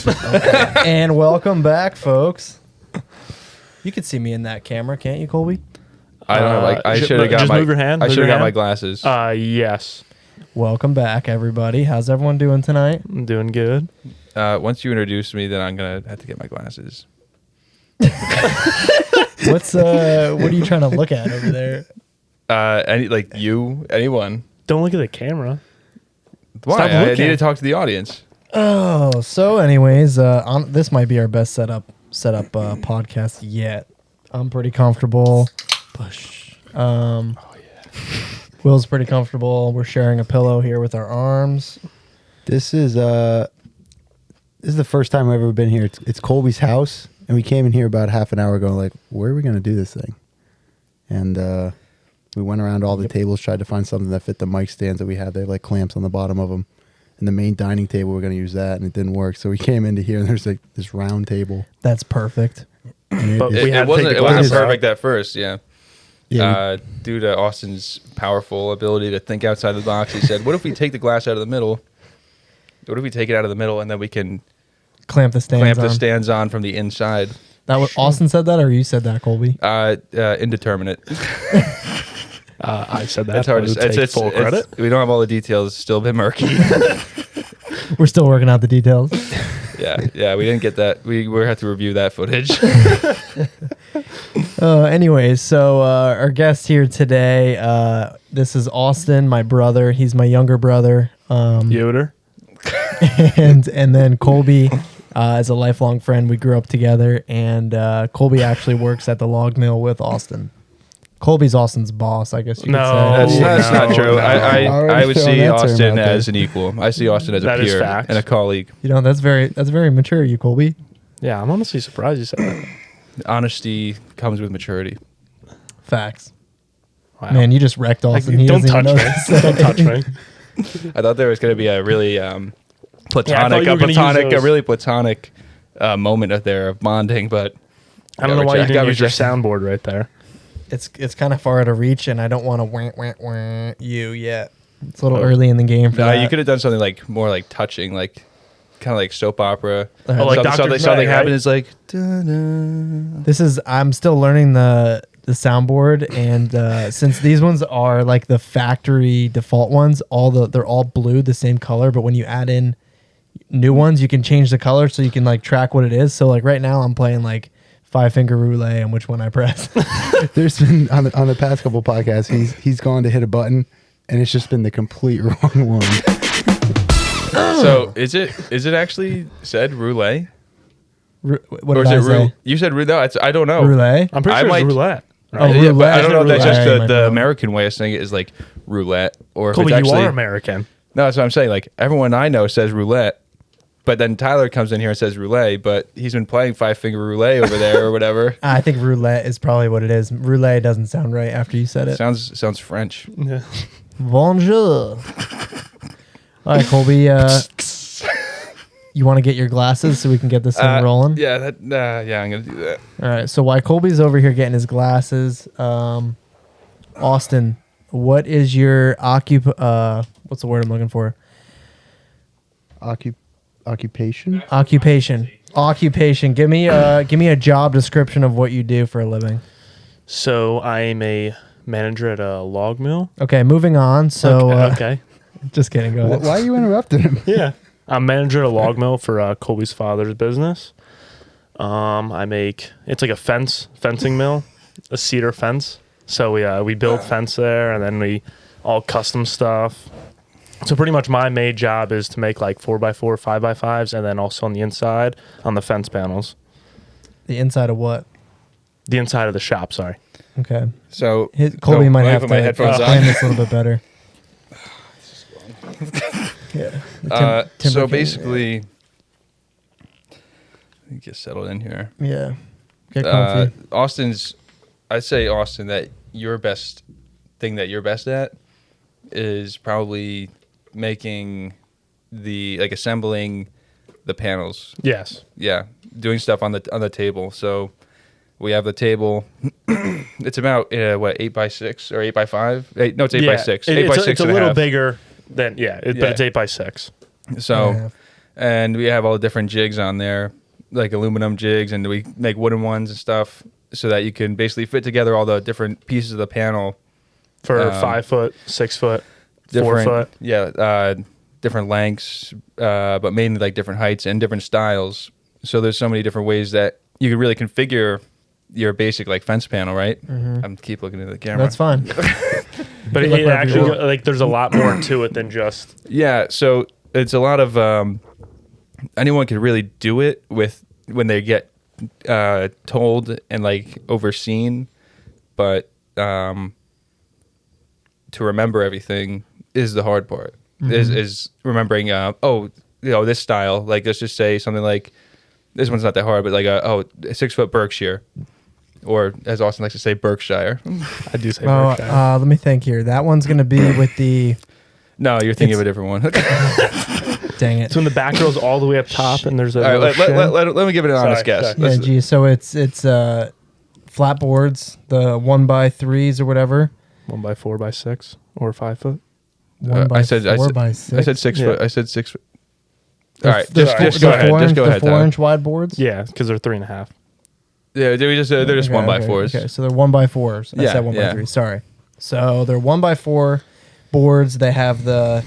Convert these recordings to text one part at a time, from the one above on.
And welcome back, folks. You could see me in that camera, can't you, Colby? I don't know. I should have got just my. move your hand. I should have got my glasses. Yes. Welcome back, everybody. How's everyone doing tonight? I'm doing good. Once you introduce me, then I'm gonna have to get my glasses. What are you trying to look at over there? Anyone? Don't look at the camera. Why? Stop I looking. need to talk to the audience. Oh, so anyways, this might be our best setup podcast yet. I'm pretty comfortable. Push. Will's pretty comfortable. We're sharing a pillow here with our arms. This is the first time I've ever been here. It's Colby's house, and we came in here about half an hour ago. Like, where are we going to do this thing? And we went around all the tables, tried to find something that fit the mic stands that we have. They have like clamps on the bottom of them. And the main dining table, we're going to use that, and it didn't work. So we came into here, and there's like this round table. That's perfect. But we It had to wasn't. take It the wasn't glasses out. perfect at first. Yeah. Yeah, Due to Austin's powerful ability to think outside the box, he said, "What if we take the glass out of the middle? What if we take it out of the middle, and then we can Clamp the stands on. from the inside?" That what Austin said that, or you said that, Colby? Indeterminate. I said that. That's hard to Take say. full credit. We don't have all the details. It's still a bit murky. We're still working out the details. Yeah. We didn't get that. We have to review that footage. Anyways, so our guest here today, this is Austin, my brother. He's my younger brother. Yoder. and then Colby is a lifelong friend. We grew up together, and Colby actually works at the log mill with Austin. Colby's Austin's boss, I guess you could No. say. That's not true. no. I would Throwing see that term Austin out there. as an equal. I see Austin as a That is peer facts. and a colleague. You know, that's very mature, you Colby. Yeah, I'm honestly surprised you said that. Honesty comes with maturity. Facts. Wow. Man, you just wrecked Austin. He don't doesn't touch even me. know what to say. Don't touch me. I thought there was going to be a really platonic, Yeah, I thought you were gonna use a those. really platonic moment of bonding, but I don't know why you didn't got use your rejected. soundboard right there. It's kind of far out of reach, and I don't want to wah you yet. It's a little early in the game for No, that. you could have done something like more like touching, like kind of like soap opera. Oh, like something, Dr. something Dre, happened right? is like. Da-da. I'm still learning the soundboard, and since these ones are like the factory default ones, they're all blue, the same color. But when you add in new ones, you can change the color so you can like track what it is. So like right now, I'm playing like 5-finger roulette and which one I press. there's been on the past couple podcasts, he's gone to hit a button, and it's just been the complete wrong one. So is it actually said roulette? What Or did is I it say? You said roulette. I don't know. Roulette. I'm pretty I sure might- it's roulette. Oh, Yeah, but roulette. I don't know if that's Roulette. just Might the be wrong. American way of saying it is like roulette, or if Colby, it's you actually are American. No, that's what I'm saying. Like everyone I know says roulette, but then Tyler comes in here and says roulette, but he's been playing 5-finger roulette over there or whatever. I think roulette is probably what it is. Roulette doesn't sound right after you said it. Sounds French. Yeah. Bonjour. All right, Colby. You want to get your glasses so we can get this thing rolling? Yeah, I'm gonna do that. All right. So while Colby's over here getting his glasses, Austin, what is your what's the word I'm looking for? Occupation? Occupation. Give me a job description of what you do for a living. So I am a manager at a log mill. Okay, moving on. So Okay. just kidding. Go ahead. Why are you interrupting him? Yeah. I'm manager at a log mill for Colby's father's business. It's like a fencing mill, a cedar fence. So we build fence there, and then we all custom stuff. So pretty much my main job is to make like 4x4, 5x5s, and then also on the inside on the fence panels. The inside of what? The inside of the shop, sorry. Okay. So Colby might let me have put to my headphones plan on. this a little bit better. Yeah. The timber So came- basically, let me get settled in here. yeah. Get comfy. I'd say Austin, that your best thing that you're best at is probably making assembling the panels. Yes. Yeah, doing stuff on the table. So we have the table. It's about 8x6 or 8x5. No, it's 8x6. 8x6 It's a and a little half. bigger than but it's 8x6. So and we have all the different jigs on there, like aluminum jigs, and we make wooden ones and stuff, so that you can basically fit together all the different pieces of the panel For 5 foot, 6 foot, 4 different, foot. yeah, different lengths, but mainly like different heights and different styles. So there's so many different ways that you can really configure your basic like fence panel, right? I'm keep looking at the camera. That's fine. But You look it wherever you actually, want. like, there's a lot more to it than just. Yeah, so it's a lot of anyone can really do it with when they get told and like overseen, but to remember everything is the hard part. Is remembering this style, like let's just say something like this one's not that hard, but like a 6 foot Berkshire, or as Austin likes to say, Berkshire. I do say Oh, Berkshire. let me think here. That one's gonna be with the. No, you're thinking of a different one. Dang it. So when the back goes all the way up top, and there's a. All right, little let me give it an honest Sorry, guess. sorry. Yeah, gee. So it's flat boards, the 1x3s or whatever. 1x4x6 or 5 foot. 1x4x6. I said 6 Yeah. foot. I said 6 foot. All right, The just go ahead. Just go ahead. The Tyler. 4-inch wide boards. Yeah, because they're 3.5. Yeah, they're just Okay, 1x4s. Okay, so they're 1x4s. I Yeah, said 1x3. yeah. Sorry. So they're 1x4 boards. They have the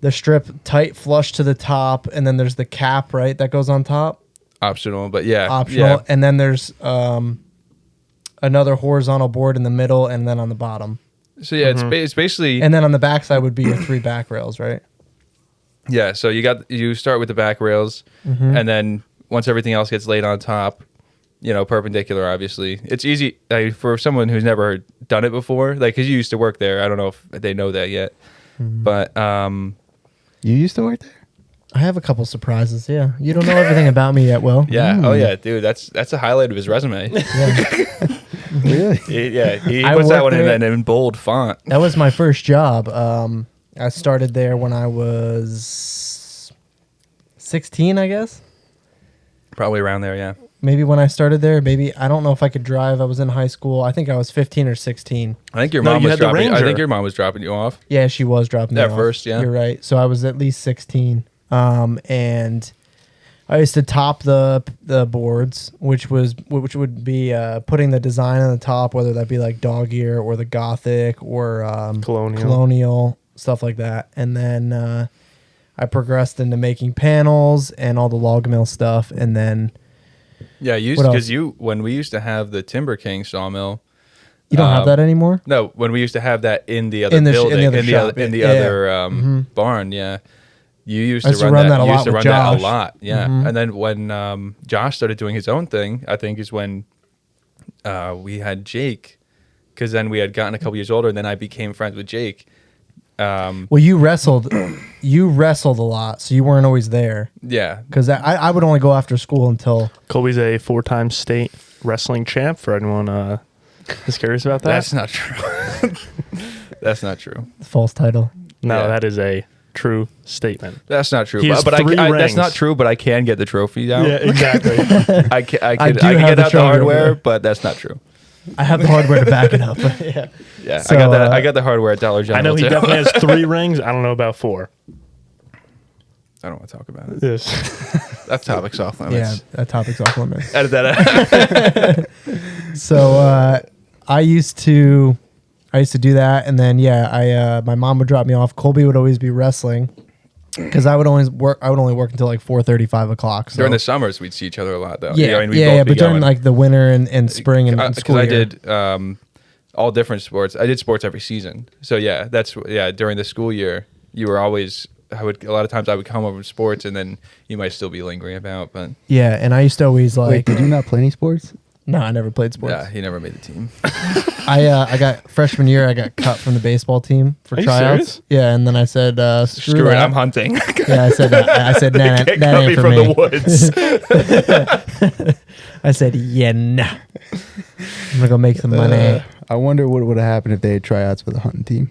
strip tight flush to the top, and then there's the cap, right, that goes on top. Optional, but yeah, Optional, yeah. and then there's another horizontal board in the middle, and then on the bottom, So yeah, it's basically and then on the backside would be your 3 back rails, right? yeah. So you start with the back rails, and then once everything else gets laid on top, perpendicular. Obviously, it's easy for someone who's never done it before. Like, because you used to work there. I don't know if they know that yet, but You used to work there? I have a couple surprises. Yeah, you don't know everything about me yet, Will. yeah. Oh yeah, dude. That's a highlight of his resume. Really? He I puts that worked one there. in bold font. That was my first job. I started there when I was 16, I guess. Probably around there. Yeah. Maybe when I started there, maybe I don't know if I could drive. I was in high school. I think I was 15 or 16. I think your No, mom you was had the dropping. I Ranger. think your mom was dropping you off. Yeah, she was dropping me At off. first, yeah. You're right. So I was at least 16. And I used to top the boards, which would be putting the design on the top, whether that be like dog ear or the Gothic or colonial stuff like that. And then I progressed into making panels and all the log mill stuff, and then Yeah, What else? because when we used to have the Timber King sawmill. you don't have that anymore. No, when we used to have that in the other In the building, other shop, in the yeah. other barn, yeah. You used I to used to run run that. that a You used lot to with run that a Josh. lot, yeah. And then when Josh started doing his own thing, I think is when we had Jake, because then we had gotten a couple years older, and then I became friends with Jake. Well, you wrestled a lot, so you weren't always there. Yeah, Because I would only go after school until Colby's a 4-time state wrestling champ. For anyone is curious about that, that's not true. That's not true. the false title. no, yeah. that is a true statement. That's not true. He has But 3 that's rings. not true. But I can get the trophy out. exactly. I can I do get have the out the trophy hardware, over there. but that's not true. I have the hardware to back it up. Yeah. Yeah, So, I got that. I got the hardware at Dollar General. I know he too. definitely has 3 rings. I don't know about 4. I don't want to talk about it. Yes. That's topics off Yeah, limits. that topic's off limits. Edit that out. So I used to do that, and then my mom would drop me off. Colby would always be wrestling because I would only work until like 4:30, 5 o'clock. So. During the summers, we'd see each other a lot, though. yeah, I mean, we'd both be but during going. like the winter and spring and Because school I year. did all different sports. I did sports every season. So yeah, during the school year, you were always. A lot of times I would come over to sports, and then you might still be lingering about. But Yeah, and I used to always Wait, like. did you not play any sports? No, I never played sports. yeah, he never made the team. I got freshman year. I got cut from the baseball team for Are you tryouts. serious? Yeah, and then I said, "Screw Screw it, that." I'm hunting. Yeah, I said, "Nah, Can't that cut me ain't for from me." the woods. I said, "Yeah, nah. I'm gonna go make some money." I wonder what would have happened if they had tryouts for the hunting team.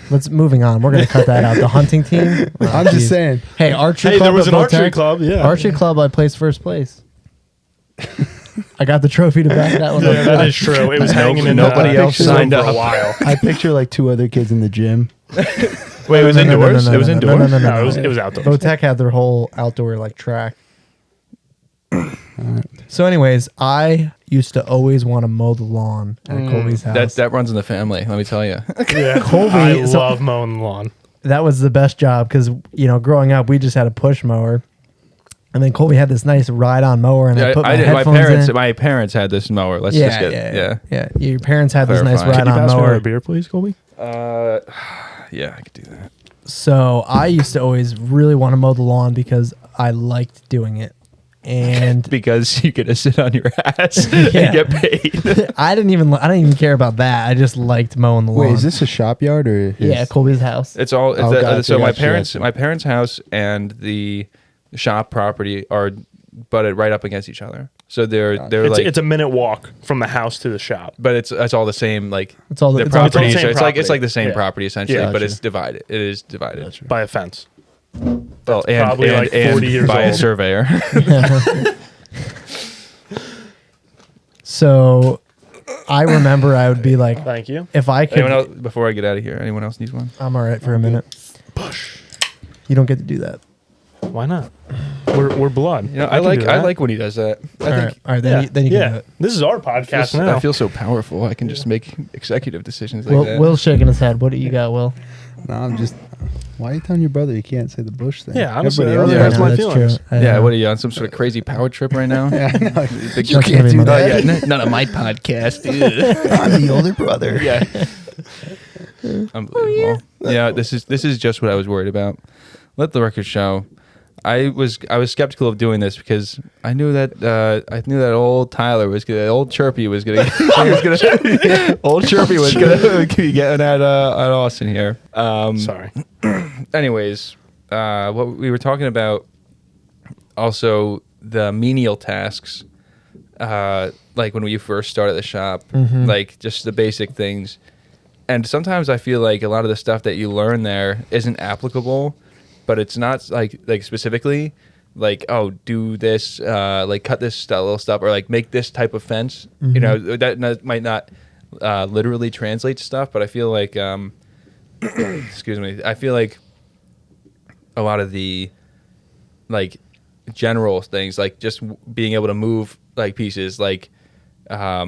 Let's moving on. We're gonna cut that out. The hunting team. Oh, I'm geez. just saying. Hey, archery Hey, club. there was at an archery Voltec. club. Yeah. Archery club. I placed first place. I got the trophy to back that one Yeah, up. that is true. It was hanging in Nobody else pictures signed for up. a while. I picture like 2 other kids in the gym. Wait, it was indoors? It was No, indoors? No, it was outdoors. Votech had their whole outdoor like track. So, anyways, I used to always want to mow the lawn at Colby's house. That runs in the family, let me tell you. Yeah, Colby- I so- love mowing the lawn. That was the best job because growing up, we just had a push mower, and then Colby had this nice ride-on mower, and I put my headphones in. My parents had this mower. Let's Yeah, just get yeah. Your parents had this nice Clarifying. Can you ride-on pass me mower. a beer, please, Colby? Yeah, I could do that. So I used to always really want to mow the lawn because I liked doing it, and Because you get to sit on your ass Yeah. and get paid. I didn't even care about that. I just liked mowing the lawn. Wait, is this a shop yard or? Yeah, Colby's house. It's all. Oh, gotcha, so my gotcha. parents' house and the shop property are butted right up against each other. So they're It's a minute walk from the house to the shop. but it's all the same It's all the the it's all the property. same So it's property. like the same Yeah. property essentially, Yeah, but gotcha. it's divided. It is divided. By a fence. Well, and probably like 40 years by a old. surveyor. So I remember I would be like, Thank you. if I could, Anyone else, before I get out of here, anyone else needs one? I'm all right for a minute. You don't get to do that. Why not? We're blood. You know, I can do that. like when he does that. All right. Then you can do it. This is our podcast now. I feel so powerful. I can just make executive decisions like Will, that. Will's shaking his head. What do you got, Will? No, I'm just. Why are you telling your brother you can't say the Bush thing? Yeah, honestly, Everybody that else hurts my that's feelings. true. Yeah, what are you on some sort of crazy power trip right now? Yeah, I know. Big- You can't do that. none of my podcast. I'm the older brother. Yeah. Unbelievable. Yeah, this is just what I was worried about. Let the record show. I was skeptical of doing this because I knew that old Tyler was gonna, old Chirpy was gonna, old Chirpy was gonna be getting at Austin here. Sorry. Anyways, what we were talking about, also the menial tasks, like when we first started the shop, like just the basic things. And sometimes I feel like a lot of the stuff that you learn there isn't applicable, but it's not like specifically like, oh, do this, like cut this little stuff, or like make this type of fence. You know, that might not literally translate to stuff, but I feel like, excuse me, I feel like a lot of the like general things, like just being able to move like pieces, like I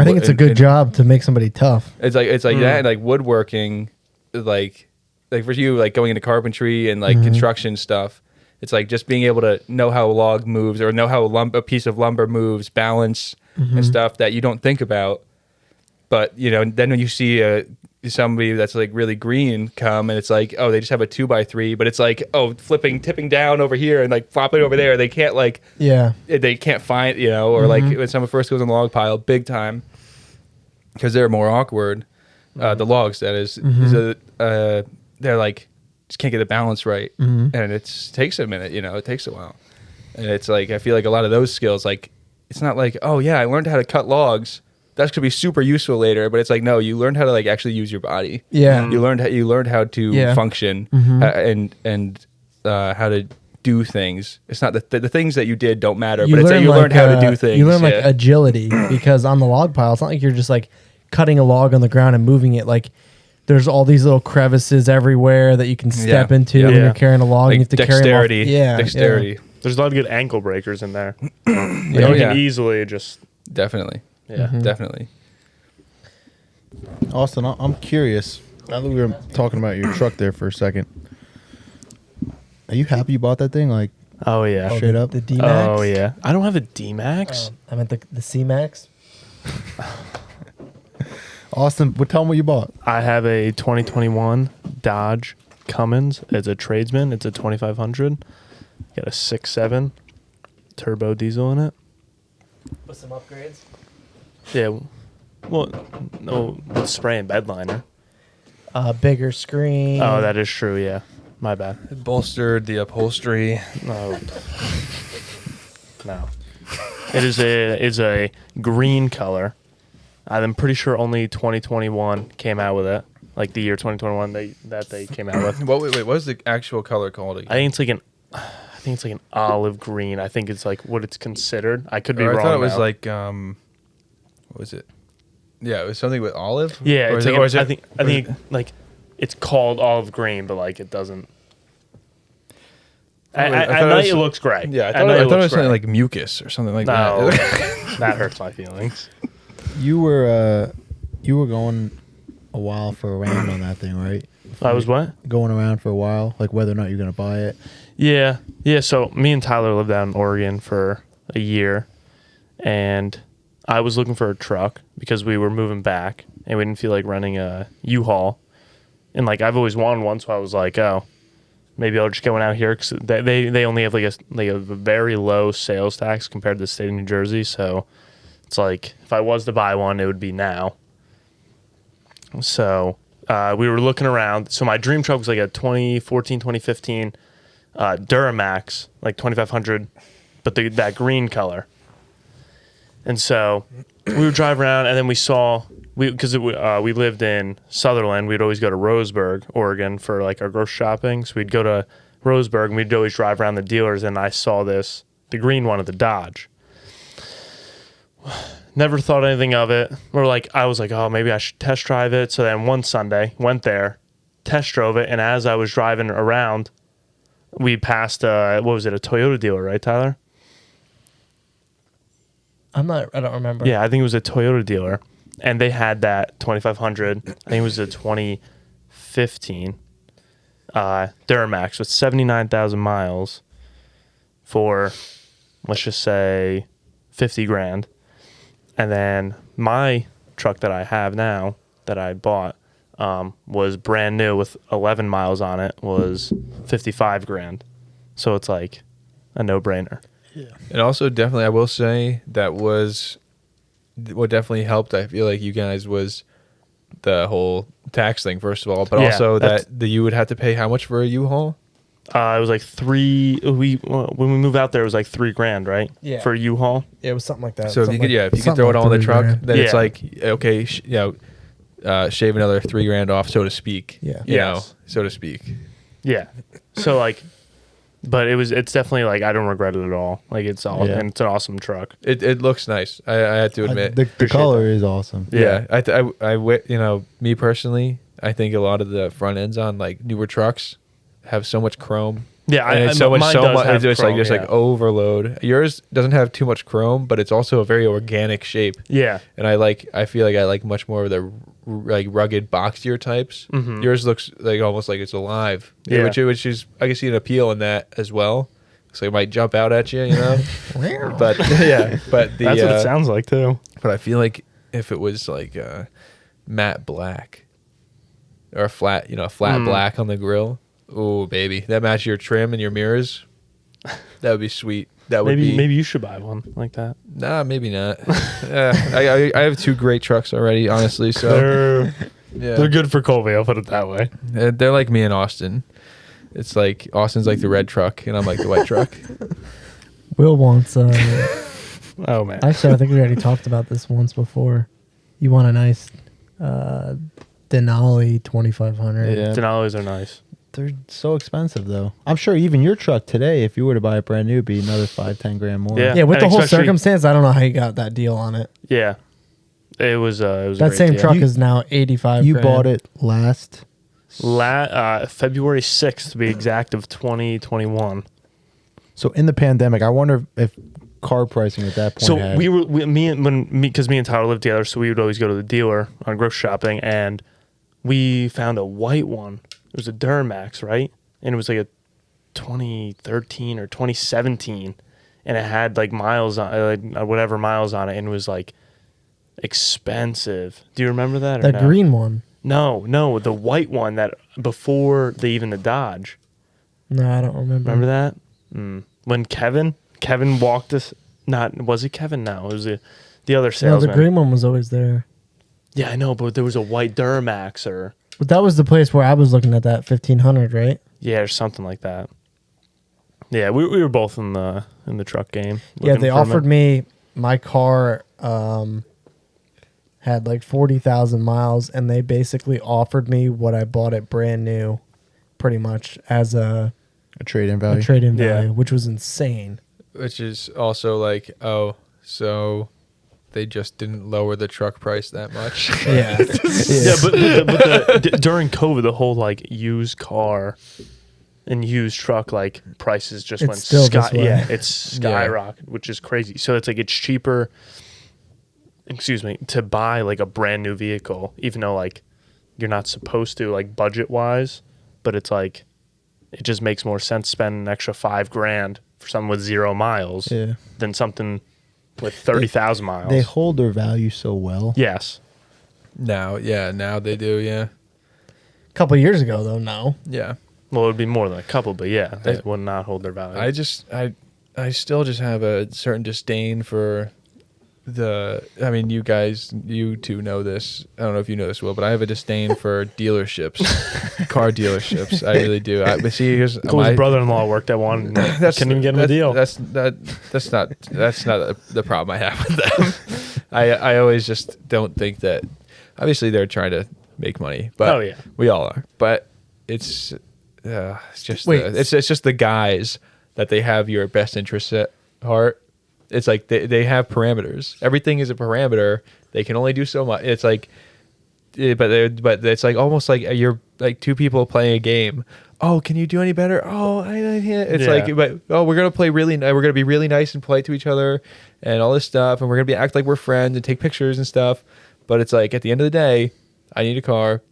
think it's a good job to make somebody tough. It's like that, and like woodworking, like for you, like going into carpentry and like construction stuff. It's like just being able to know how a log moves, or know how a piece of lumber moves, balance and stuff that you don't think about. But you know, then when you see somebody that's like really green come, and it's like, oh, they just have a 2x3, but it's like, oh, tipping down over here and like flopping over there. They can't like, they can't find, you know, or like when someone first goes on the log pile, big time, because they're more awkward. The logs, that is, they're like, just can't get the balance right, and it takes a minute, you know, it takes a while, and it's like, I feel like a lot of those skills, like, it's not like, oh yeah, I learned how to cut logs. That's gonna be super useful later, but it's like, no, you learned how to like actually use your body. Yeah. You learned how to function and how to do things. It's not the things that you did don't matter, but it's that you learned how to do things. You learn like agility, because on the log pile, it's not like you're just like cutting a log on the ground and moving it. Like there's all these little crevices everywhere that you can step into when you're carrying a log. Like and you have to dexterity. carry them off. Dexterity. There's a lot of good ankle breakers in there. Oh, You can easily just Definitely. yeah. Definitely. Austin, I'm curious. Now that we were talking about your truck there for a second, are you happy you bought that thing? Like, Oh yeah. Oh, Straight up? the D-Max. Oh yeah. I don't have a D-Max. I meant the C-Max. Austin, tell them what you bought. I have a 2021 Dodge Cummins. It's a tradesman. It's a 2500. Got a 6.7 turbo diesel in it. With some upgrades. Yeah. Well, no spray and bed liner. Bigger screen. Oh, that is true. Yeah. My bad. It bolstered the upholstery. No. No. It's a green color. I'm pretty sure only 2021 came out with it. Like the year 2021 that they came out with. What was the actual color called again? I think it's like an olive green. I think it's like what it's considered. I could be wrong. I thought it was now. like what was it? Yeah, it was something with olive. Yeah, Or it's is it- like or is it- I think like it's called olive green, but like it doesn't. I At thought it night was- it looks gray. Yeah, I At thought, night I thought it looks was something gray. like mucus or something like No, that. that hurts my feelings. You were going a while for a round on that thing, right? I was what? Going around for a while, like whether or not you're gonna buy it. Yeah. So me and Tyler lived out in Oregon for a year, and I was looking for a truck because we were moving back and we didn't feel like renting a U-Haul. And like I've always wanted one, so I was like, oh, maybe I'll just get one out here because they only have like a very low sales tax compared to the state of New Jersey. So it's like if I was to buy one, it would be now. So we were looking around. So my dream truck was like a 2014, 2015 Duramax, like 2500, but that green color. And so we would drive around, and then we saw because we lived in Sutherland. We'd always go to Roseburg, Oregon, for like our grocery shopping. So we'd go to Roseburg, and we'd always drive around the dealers. And I saw the green one of the Dodge. Never thought anything of it. I was like, oh, maybe I should test drive it. So then one Sunday, went there, test drove it, and as I was driving around, we passed a Toyota dealer, right, Tyler? I don't remember. Yeah, I think it was a Toyota dealer, and they had that 2500. I think it was a 2015 Duramax with 79,000 miles for, let's just say, 50 grand. And then my truck that I have now that I bought was brand new with 11 miles on it, was 55 grand. So it's like a no-brainer. And also, definitely, I will say that was what definitely helped. I feel like you guys was the whole tax thing, first of all, but Yeah, also that you would have to pay how much for a U-Haul? It was like when we moved out there, it was like $3 grand, right? Yeah. For a U-Haul. Yeah, it was something like that. So if you could something throw it all in the $3 truck, grand. then it's Yeah. like okay, shave another $3 grand off, so to speak. Yeah. you Yes. know, so to speak. Yeah. So like, but it's definitely like I don't regret it at all. Like it's all Yeah. and it's an awesome truck. It looks nice. I have to admit. The Appreciate color is awesome. Yeah, me personally, I think a lot of the front ends on like newer trucks have so much chrome. Yeah, And it's so much, mine so does much. have It's just chrome, like yeah. overload. Yours doesn't have too much chrome, but it's also a very organic shape. Yeah. And I feel like I like much more of the like rugged boxier types. Mhm. Yours looks like almost like it's alive. Yeah. Which is I can see an appeal in that as well. So it might jump out at you, you know. But yeah, but That's what it sounds like too. But I feel like if it was like matte black or a flat black on the grill, oh baby, that matches your trim and your mirrors. That would be sweet. That would be Maybe you should buy one like that. Nah, maybe not. I have two great trucks already, honestly. So They're yeah, good for Colby. I'll put it that way. they're like me and Austin. It's like Austin's like the red truck, and I'm like the white truck. Will wants. Oh man. Actually, I think we already talked about this once before. You want a nice Denali 2500. Yeah. Denali's are nice. They're so expensive though. I'm sure even your truck today, if you were to buy it brand new, it'd be another 5-10 grand more. Yeah. Yeah, with And the whole especially- circumstance, I don't know how you got that deal on it. Yeah. It was a That great same deal. truck You- is now 85. You grand. bought it last. February 6th to be exact of 2021. So in the pandemic, I wonder if car pricing at that point. So had, me and Tyler lived together, so we would always go to the dealer on grocery shopping, and we found a white one. It was a Duramax, right? And it was like a 2013 or 2017, and it had like miles on, whatever miles on it, and it was like expensive. Do you remember that? Or The no? green one. No, the white one that before the Dodge. No, I don't remember. Remember that? When Kevin walked us. Was it Kevin? No, it was the other No, salesman. the green one was always there. Yeah, I know, but there was a white Duramax or But that was the place where I was looking at that 1500, right? yeah, or something like that. Yeah, we were both in the truck game. Yeah, looking they for offered them. me my car had like 40,000 miles, and they basically offered me what I bought it brand new, pretty much as a trade-in value. trade-in Yeah. value, which was insane. Which is also like, so they just didn't lower the truck price that much. Yeah. Yeah, but during COVID, the whole like used car and used truck like prices just It's went still this way. yeah, it's skyrocketed, which is crazy. So it's like it's cheaper, to buy like a brand new vehicle, even though like you're not supposed to like budget wise, but it's like it just makes more sense to spend an extra $5,000 for something with 0 miles Yeah. than something with 30,000 miles. They hold their value so well. Yes. Now they do. Yeah. A couple years ago, though, no. Yeah. Well, it would be more than a couple, but yeah, they would not hold their value. I still just have a certain disdain for I mean, you two know this. I don't know if you know this, Will, but I have a disdain for dealerships, car dealerships. I really do. But see, here's Cole's brother-in-law worked at one. And couldn't even get him a deal. That's not the problem I have with them. I always just don't think that. Obviously, they're trying to make money, but we all are. But it's just it's just the guys that they have your best interests at heart. It's like they have parameters. Everything is a parameter. They can only do so much. It's like, but it's like almost like you're like two people playing a game. Oh, can you do any better? Oh, I can't. It's like, but we're gonna play we're gonna be really nice and polite to each other and all this stuff, and we're gonna act like we're friends and take pictures and stuff. But it's like at the end of the day, I need a car.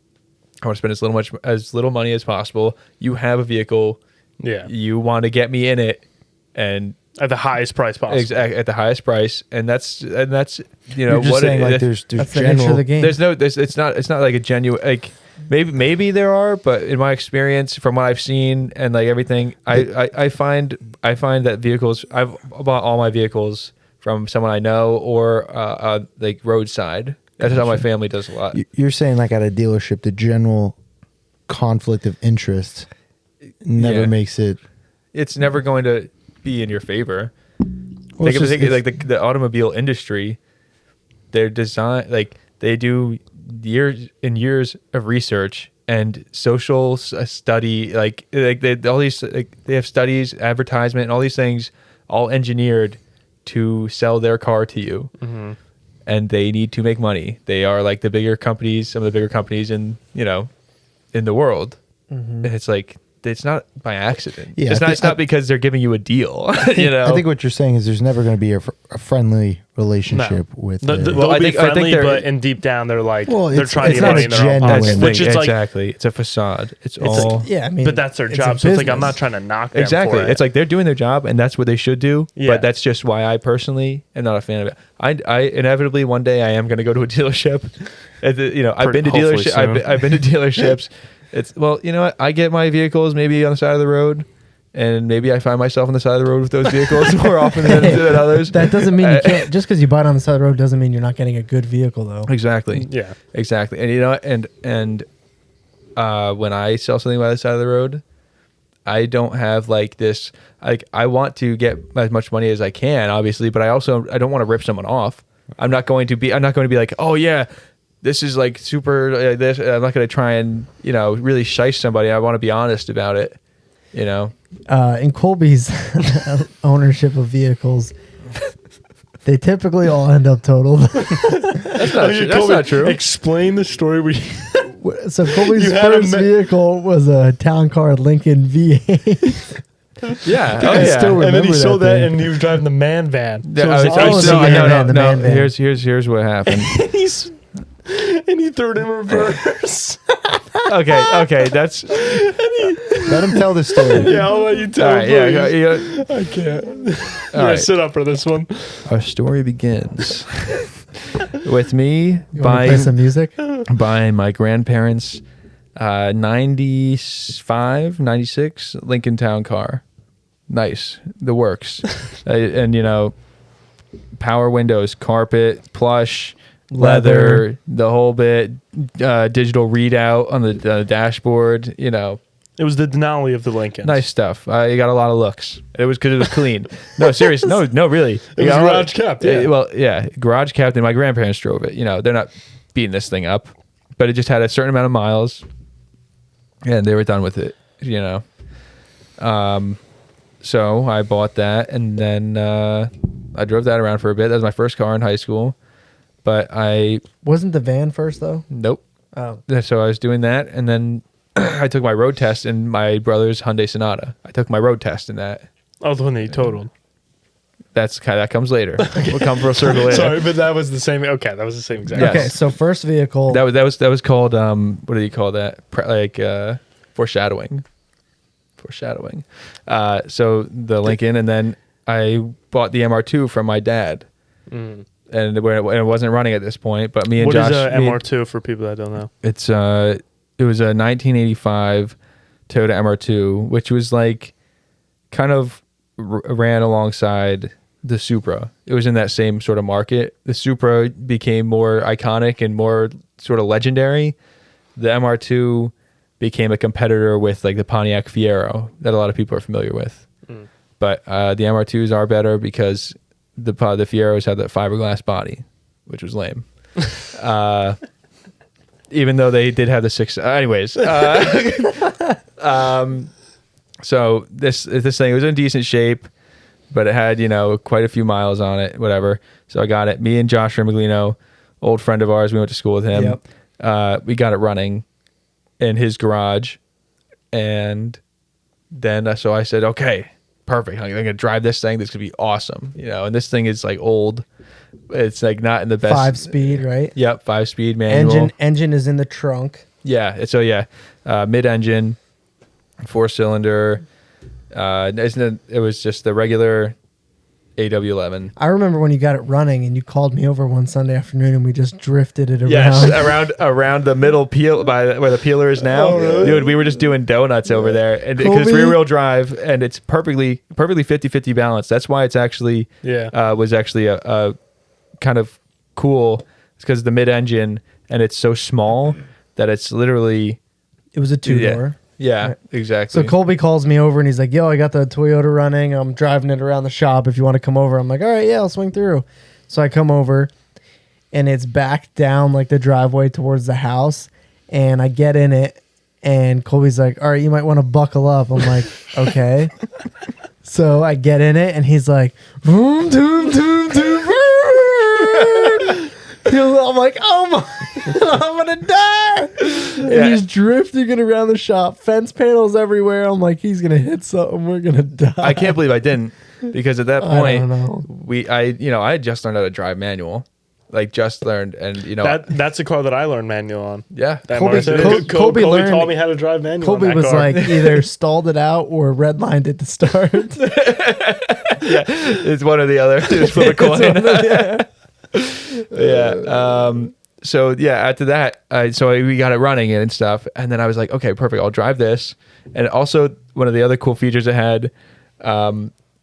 I want to spend as little money as possible. You have a vehicle. Yeah. You want to get me in it, and at the highest price possible. Exactly, at the highest price, and that's you know You're just what saying, like, there's That's the nature of the game. it's not like a genuine like maybe there are, but in my experience from what I've seen and like everything, I find that vehicles, I've bought all my vehicles from someone I know or like roadside. That's how my family does a lot. You're saying like at a dealership, the general conflict of interest never makes it. It's never going to be in your favor. Well, Think of like the automobile industry. They're designed like they do years and years of research and social study. Like they all these they have studies, advertisement, and all these things all engineered to sell their car to you. Mm-hmm. And they need to make money. They are like the bigger companies, some of the bigger companies in the world. Mm-hmm. And it's like it's not by accident. Yeah, it's not because they're giving you a deal. I think what you're saying is there's never going to be a friendly relationship with. They'll be friendly, but in deep down they're like they're trying to get money in their own pockets, which is like exactly. It's a facade. It's all I mean, but that's their job. So it's like I'm not trying to knock them exactly. for it. It's like they're doing their job, and that's what they should do. Yeah. But that's just why I personally am not a fan of it. I inevitably one day I am going to go to a dealership. I've been to dealerships. I've been to dealerships. It's what I get my vehicles maybe on the side of the road, and maybe I find myself on the side of the road with those vehicles more often than others. That doesn't mean you can't. Just because you buy it on the side of the road doesn't mean you're not getting a good vehicle, though. Exactly. Yeah. Exactly. And when I sell something by the side of the road, I don't have like this. Like I want to get as much money as I can, obviously, but I don't want to rip someone off. I'm not going to be like, oh yeah, this is like super. This I'm not going to try and really shice somebody. I want to be honest about it. In Colby's ownership of vehicles, they typically all end up totaled. That's not true. That's not true. Explain the story. So Colby's first vehicle was a town car Lincoln V8. Yeah, I still remember and then he sold that, thing. and he was driving the man van. No, the man van. Here's what happened. And he threw it in reverse. Okay, that's. Let him tell the story. Yeah, I'll let you tell. All right, yeah. I can't. All right. Sit up for this one. Our story begins with me You want to play some music? buying my grandparents' 95, 96 Lincoln Town car. Nice, the works, and power windows, carpet, plush. Leather, the whole bit, digital readout on the dashboard, It was the Denali of the Lincoln. nice stuff. You got a lot of looks. It was because it was clean. No, serious. No, really. It was garage kept. Yeah. Garage kept, and my grandparents drove it. They're not beating this thing up, but it just had a certain amount of miles, and they were done with it. Mm-hmm. So I bought that, and then I drove that around for a bit. That was my first car in high school. But I Wasn't the van first though? nope. Oh, So I was doing that, and then I took my road test in my brother's Hyundai Sonata. I took my road test in that. Oh, the one that you totaled. That comes later. We'll come for a circle later. Sorry, but that was the same. Okay, that was the same exact. Yes. okay. So first vehicle. That was called what do you call that? Foreshadowing. Foreshadowing. So the Lincoln, and then I bought the MR2 from my dad, and it wasn't running at this point. But me and What Josh, is a MR2 for people that don't know? it was a 1985 Toyota MR2, which was like kind of ran alongside the Supra. It was in that same sort of market. The Supra became more iconic and more sort of legendary. The MR2 became a competitor with like the Pontiac Fiero that a lot of people are familiar with. But the MR2s are better because the Fieros had that fiberglass body, which was lame. Even though they did have the six. Anyways. So this thing was in decent shape, but it had, quite a few miles on it, whatever. So I got it. Me and Josh Remiglino, old friend of ours, we went to school with him. Yep. We got it running in his garage. And then, so I said, okay, perfect. I'm going to drive this thing. This could be awesome. And this thing is like old. It's like not in the best. 5-speed, right? Yep. 5-speed manual. Engine is in the trunk. Yeah. So yeah, mid-engine. 4-cylinder. It was just the regular AW11. I remember when you got it running and you called me over one Sunday afternoon and we just drifted it around. Yes, around the middle peel where the peeler is now. Oh, really? Dude, we were just doing donuts over there, and because it's rear-wheel drive and it's perfectly 50-50 balanced. That's why it's actually was actually a kind of cool. It's because the mid-engine and it's so small that it's literally. It was a 2-door. Yeah, Right. exactly. So Colby calls me over and he's like, yo, I got the Toyota running. I'm driving it around the shop. If you want to come over, I'm like, all right, yeah, I'll swing through. So I come over and it's back down like the driveway towards the house. And I get in it and Colby's like, all right, you might want to buckle up. I'm like, okay. So I get in it and he's like, vroom, doom, doom, doom, vroom. I'm like, oh my, I'm going to die. And he's drifting it around the shop, fence panels everywhere. I'm like, he's going to hit something. We're going to die. I can't believe I didn't, because at that I don't point, know. I had just learned how to drive manual, like just learned, and That's a car that I learned manual on. yeah. That Colby- MR2. Colby Colby learned- taught me how to drive manual. Colby on that was car. like either stalled it out or redlined it to start. Yeah, it's one or the other. Just flip a coin. Yeah. So yeah, after that, we got it running and stuff, and then I was like, okay, perfect. I'll drive this. And also, one of the other cool features it had,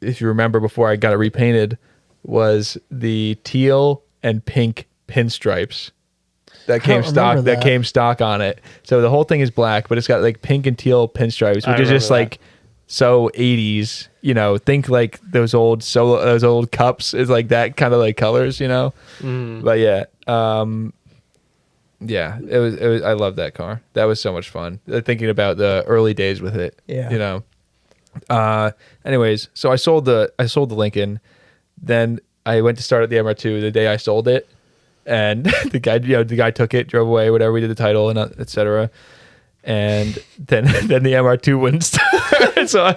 if you remember, before I got it repainted, was the teal and pink pinstripes that came stock. remember That that. came stock on it. So the whole thing is black, but it's got like pink and teal pinstripes, I which is just remember that. like so 80s. Think like those old cups is like that kind of like colors. But yeah. Yeah, it was. I love that car. That was so much fun. Thinking about the early days with it. Yeah. Anyways, so I sold the Lincoln. Then I went to start at the MR2 the day I sold it, and the guy took it, drove away, whatever. We did the title and etc. And then the MR2 wouldn't start. so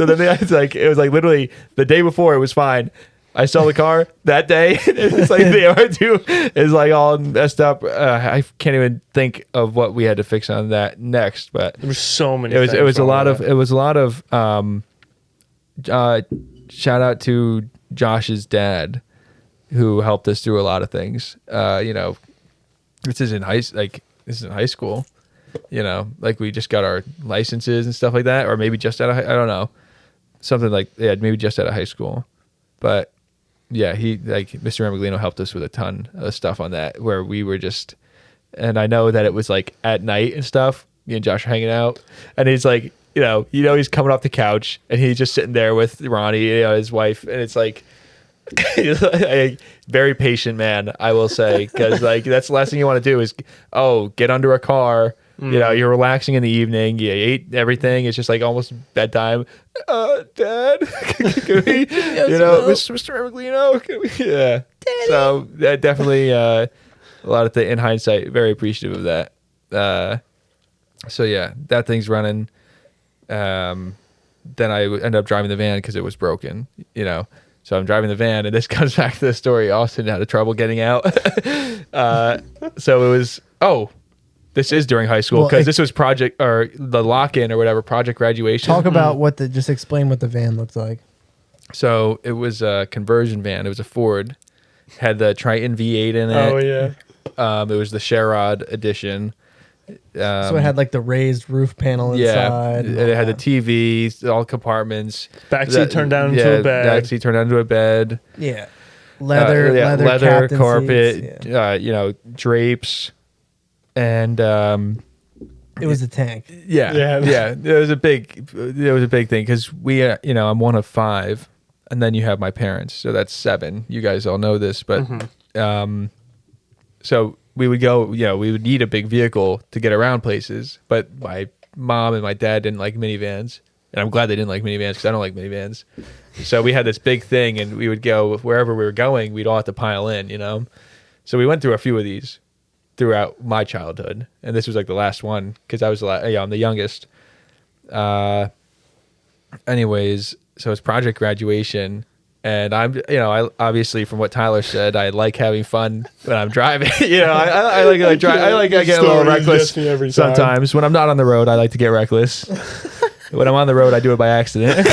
then it was like literally the day before it was fine. I saw the car that day. It's like the MR2 is like all messed up. I can't even think of what we had to fix on that next, but There were so many. it was a things lot wrong with of shout out to Josh's dad, who helped us through a lot of things. This is in high school. Like we just got our licenses and stuff like that, or maybe just out of I don't know, something like maybe just out of high school, but. Yeah, Mr. Remiglino helped us with a ton of stuff on that, where we were just, and I know that it was like at night and stuff. Me and Josh are hanging out, and he's like, he's coming off the couch, and he's just sitting there with Ronnie, his wife, and it's like, he's a very patient man, I will say, because like that's the last thing you want to do is, get under a car. You're relaxing in the evening. You ate everything. It's just like almost bedtime. Dad, can we, Mr. Remiglino, can we, yeah. So definitely a lot of in hindsight, very appreciative of that. So yeah, that thing's running. Then I ended up driving the van because it was broken, you know. So I'm driving the van, and this comes back to the story. Austin had trouble getting out. So it was, this is during high school, because this was project, or the lock-in or whatever, project graduation. Talk about just explain what the van looked like. So it was a conversion van. It was a Ford. Had the Triton V8 in it. Oh yeah. It was the Sherrod edition. So it had like the raised roof panel inside. Yeah, it had the TV, all compartments. Backseat turned down into a bed. Backseat turned down into a bed. Yeah. Leather captain carpet, seats. Yeah. you know, drapes, and it was a tank. yeah. It was a big thing because we, you know, I'm one of 5, and then you have my parents, so that's 7. You guys all know this, but so we would go, you know, we would need a big vehicle to get around places, but my mom and my dad didn't like minivans, and I'm glad they didn't like minivans because I don't like minivans. So we had this big thing, and we would go wherever we were going. We'd all have to pile in, you know. So we went through a few of these throughout my childhood, and this was like the last one because I was I'm the youngest. Anyways, so it's project graduation. And I'm, you know, I obviously from what Tyler said, I like having fun when I'm driving. You know, I like drive. I get a little reckless sometimes. When I'm not on the road, I like to get reckless. When I'm on the road, I do it by accident.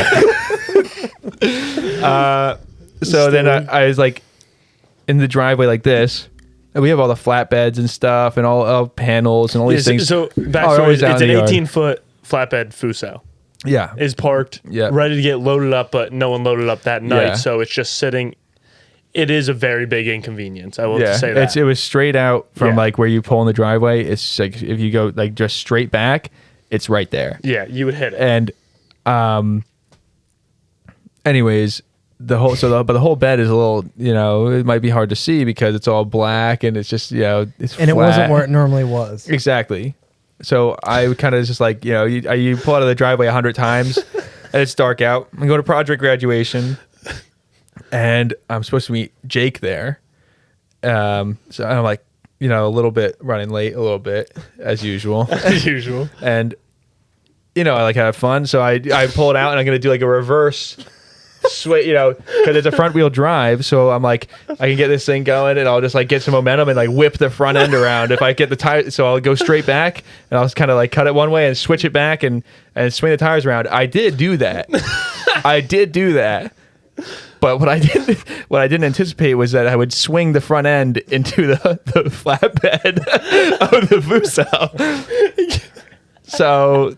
So then I was like in the driveway like this. And we have all the flatbeds and stuff, and all panels and all these things. So backstory, it's an 18-foot flatbed Fuso. Yeah, is parked, ready to get loaded up, but no one loaded up that night, so it's just sitting. It is a very big inconvenience. I will say that. It was straight out from like where you pull in the driveway. It's like if you go like just straight back, it's right there. Yeah, you would hit it. And, anyways, the whole bed is a little, you know, it might be hard to see because it's all black and it's just, you know, it's and flat. It wasn't where it normally was. Exactly. So I kind of just like, you know, you pull out of the driveway 100 times and it's dark out. I go to project graduation and I'm supposed to meet Jake there. So I'm like, you know, a little bit running late, a little bit as usual. As usual. And, you know, I like have fun. So I pull it out and I'm going to do like a reverse switch, you know, because it's a front wheel drive. So I'm like, I can get this thing going and I'll just like get some momentum and like whip the front end around. If I get the tire, so I'll go straight back and I'll just kind of like cut it one way and switch it back and swing the tires around. I did do that. But what I didn't anticipate was that I would swing the front end into the flatbed of the Fuso. So,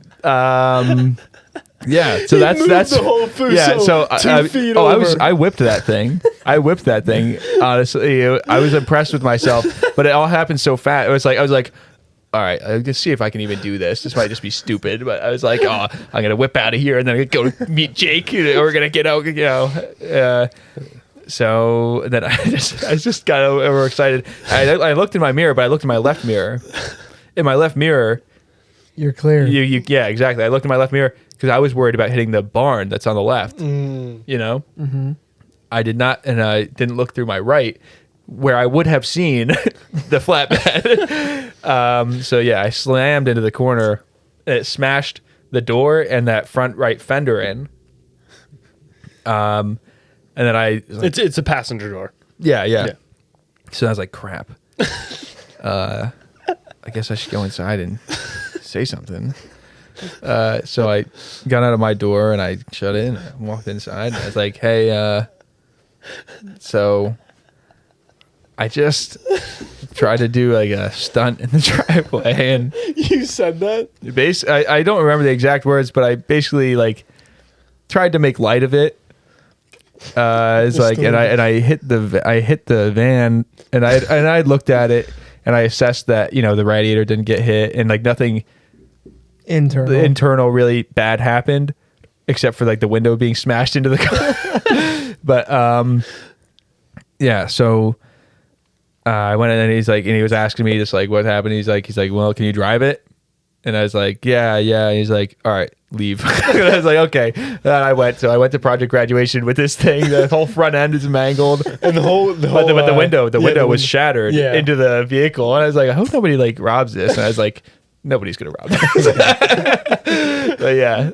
yeah, so that's the whole Fuso feet over. I whipped that thing. Honestly, I was impressed with myself, but it all happened so fast. I was like, all right, let's see if I can even do this. This might just be stupid, but I was like, oh, I'm gonna whip out of here and then I'm gonna go meet Jake. We're gonna get out, you know. So then I just got overexcited. I looked in my mirror, but I looked in my left mirror. In my left mirror, you're clear. Yeah, exactly. I looked in my left mirror because I was worried about hitting the barn that's on the left. You know, I did not, and I didn't look through my right, where I would have seen the flatbed. So yeah, I slammed into the corner, and it smashed the door and that front right fender in. And then it's a passenger door. Yeah. So I was like, crap. I guess I should go inside and say something. So I got out of my door and I shut it in. I walked inside. And I was like, hey, so I just tried to do like a stunt in the driveway. And you said that? I don't remember the exact words, but I basically like tried to make light of it. It's like, and I hit the van and I looked at it and I assessed that, you know, the radiator didn't get hit and like nothing internal really bad happened except for like the window being smashed into the car. But yeah, so I went in and he was asking me just like what happened. He's like, well, can you drive it? And I was like, yeah. And he's like, all right, leave. And I was like, okay. And I went to project graduation with this thing. The whole front end is mangled. And the whole But the window was shattered Yeah. into the vehicle. And I was like, I hope nobody like robs this. And I was like, nobody's gonna rob this. But yeah.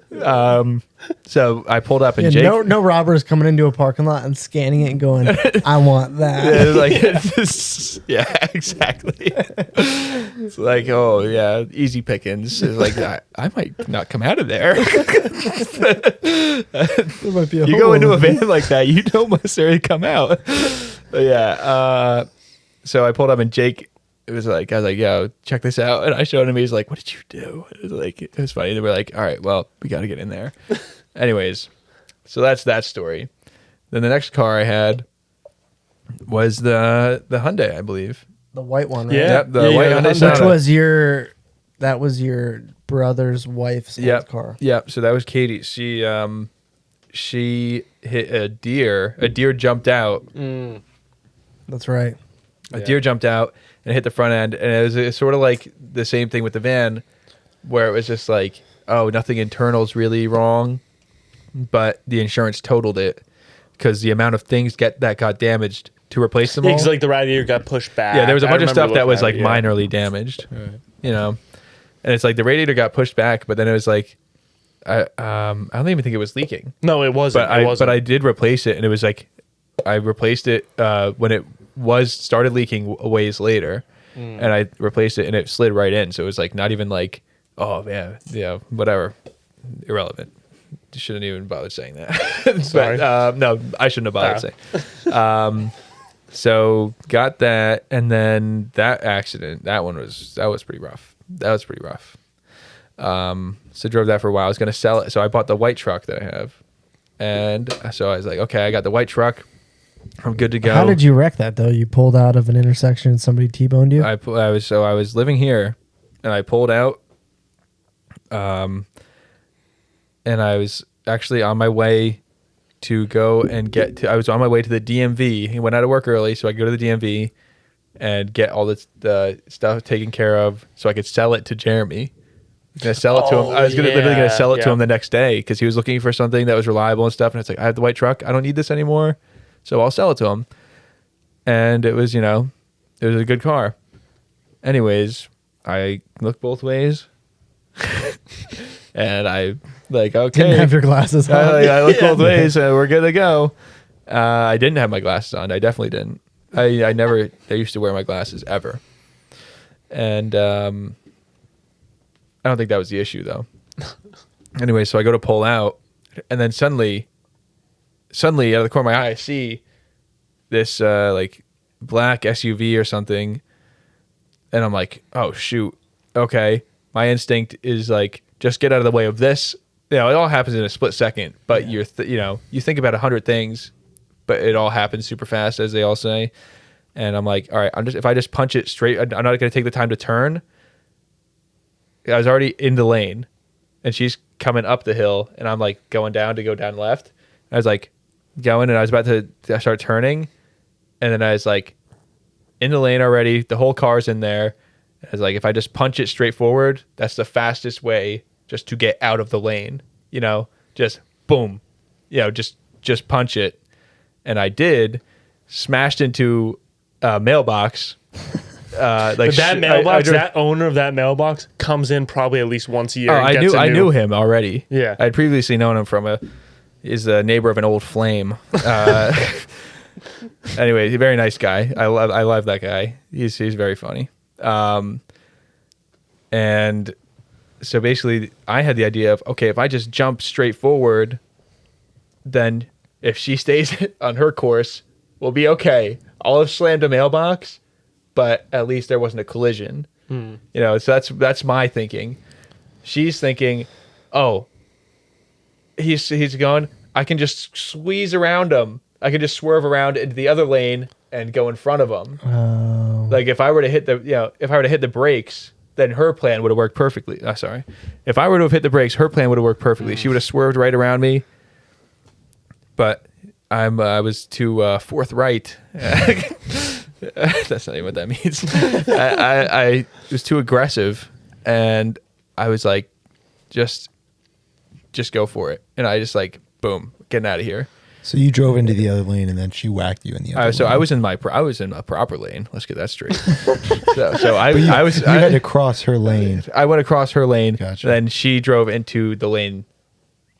So I pulled up and Yeah, Jake. no robbers coming into a parking lot and scanning it and going, I want that. Yeah, it's like it's just, yeah, exactly. It's like, oh yeah, easy pickings. It's like I might not come out of there. There might be a You hole go into a in van like that, you don't necessarily come out. But yeah, so I pulled up and Jake. I was like, yo, check this out. And I showed him. He's like, what did you do? It was funny. They were like, all right, well, we got to get in there. Anyways, so that's that story. Then the next car I had was the Hyundai, I believe. the white one, right? Yeah. Yep, the white Hyundai Which Sonata. was your brother's wife's old Yep. car. Yep. So that was Katie. She hit a deer. A deer jumped out. That's right. A deer jumped out and hit the front end, and it was sort of like the same thing with the van, where it was just like, oh, nothing internal's really wrong, but the insurance totaled it because the amount of things that got damaged to replace them Yeah, all. because like the radiator got pushed back. Yeah, there was a bunch of remember stuff that looking was at like it, yeah. minorly damaged, you know, and it's like the radiator got pushed back, but then it was like, I don't even think it was leaking, No, it wasn't. but I did replace it, and it was like, I replaced it when it started leaking a ways later, and I replaced it, and it slid right in, so it was like not even like, oh yeah, whatever, irrelevant. Shouldn't even bother saying that. Sorry. But, no, I shouldn't have bothered saying. So got that, and then that accident, that was pretty rough. So drove that for a while. I was gonna sell it, so I bought the white truck that I have, and so I was like, okay, I got the white truck. I'm good to go. How did you wreck that though? You pulled out of an intersection and somebody T-boned you? I was living here, and I pulled out, and I was actually on my way to go and I was on my way to the DMV. He went out of work early, so I go to the DMV and get all the stuff taken care of, so I could sell it to Jeremy. Gonna sell it to him. I was literally gonna sell it to him the next day because he was looking for something that was reliable and stuff. And it's like, I have the white truck. I don't need this anymore, so I'll sell it to him. And it was, it was a good car. Anyways, I looked both ways, and I like, okay, Didn't have your glasses on. I looked both ways, and we're good to go. I didn't have my glasses on. I definitely didn't. I used to wear my glasses ever, and I don't think that was the issue though. Anyway, so I go to pull out, and then suddenly out of the corner of my eye, I see this like black SUV or something, and I'm like, oh shoot, okay. My instinct is like, just get out of the way of this. It all happens in a split second, but you think about 100 things, but it all happens super fast, as they all say. And I'm like, all right, if I just punch it straight, I'm not going to take the time to turn. I was already in the lane, and she's coming up the hill, and I'm like going down to go down left. I was like going, and I was about to start turning, and then I was like in the lane already. The whole car's in there. I was like, if I just punch it straight forward, that's the fastest way just to get out of the lane. Just boom, just punch it, and I did. Smashed into a mailbox. That mailbox, that owner of that mailbox comes in probably at least once a year. Oh, I knew him already. Yeah. I'd previously known him from he's a neighbor of an old flame. Anyway, he's a very nice guy. I love that guy. He's very funny. And so basically I had the idea of, okay, if I just jump straight forward, then if she stays on her course, we'll be okay. I'll have slammed a mailbox, but at least there wasn't a collision. So that's my thinking. She's thinking, oh, he's going, I can just squeeze around him. I can just swerve around into the other lane and go in front of him. Oh. Like if I were to hit the brakes, then her plan would have worked perfectly. Sorry. If I were to have hit the brakes, her plan would have worked perfectly. She would have swerved right around me. But I was too forthright. That's not even what that means. I was too aggressive, and I was like, just go for it. And I just like, boom, getting out of here. So you drove into the other lane and then she whacked you in the other So lane. I was in a proper lane. Let's get that straight. so I You had to cross her lane. I went across her lane. Gotcha. Then she drove into the lane,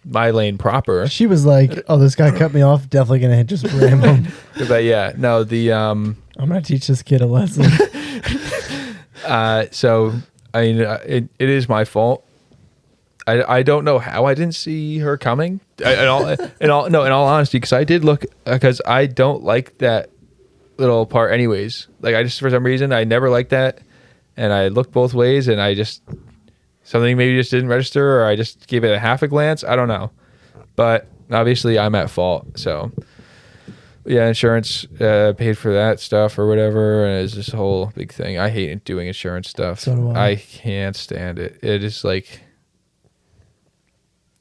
my lane proper. She was like, "Oh, this guy cut me off. Definitely gonna just ram him. But yeah, no, I'm gonna teach this kid a lesson." So I mean, it is my fault. I don't know how I didn't see her coming. In all honesty, because I did look, because I don't like that little part anyways. Like I just, for some reason, I never liked that, and I looked both ways, and I just, something maybe just didn't register, or I just gave it a half a glance. I don't know, but obviously I'm at fault. So yeah, insurance paid for that stuff or whatever, and it's this whole big thing. I hate doing insurance stuff. So do I. I can't stand it. It is like,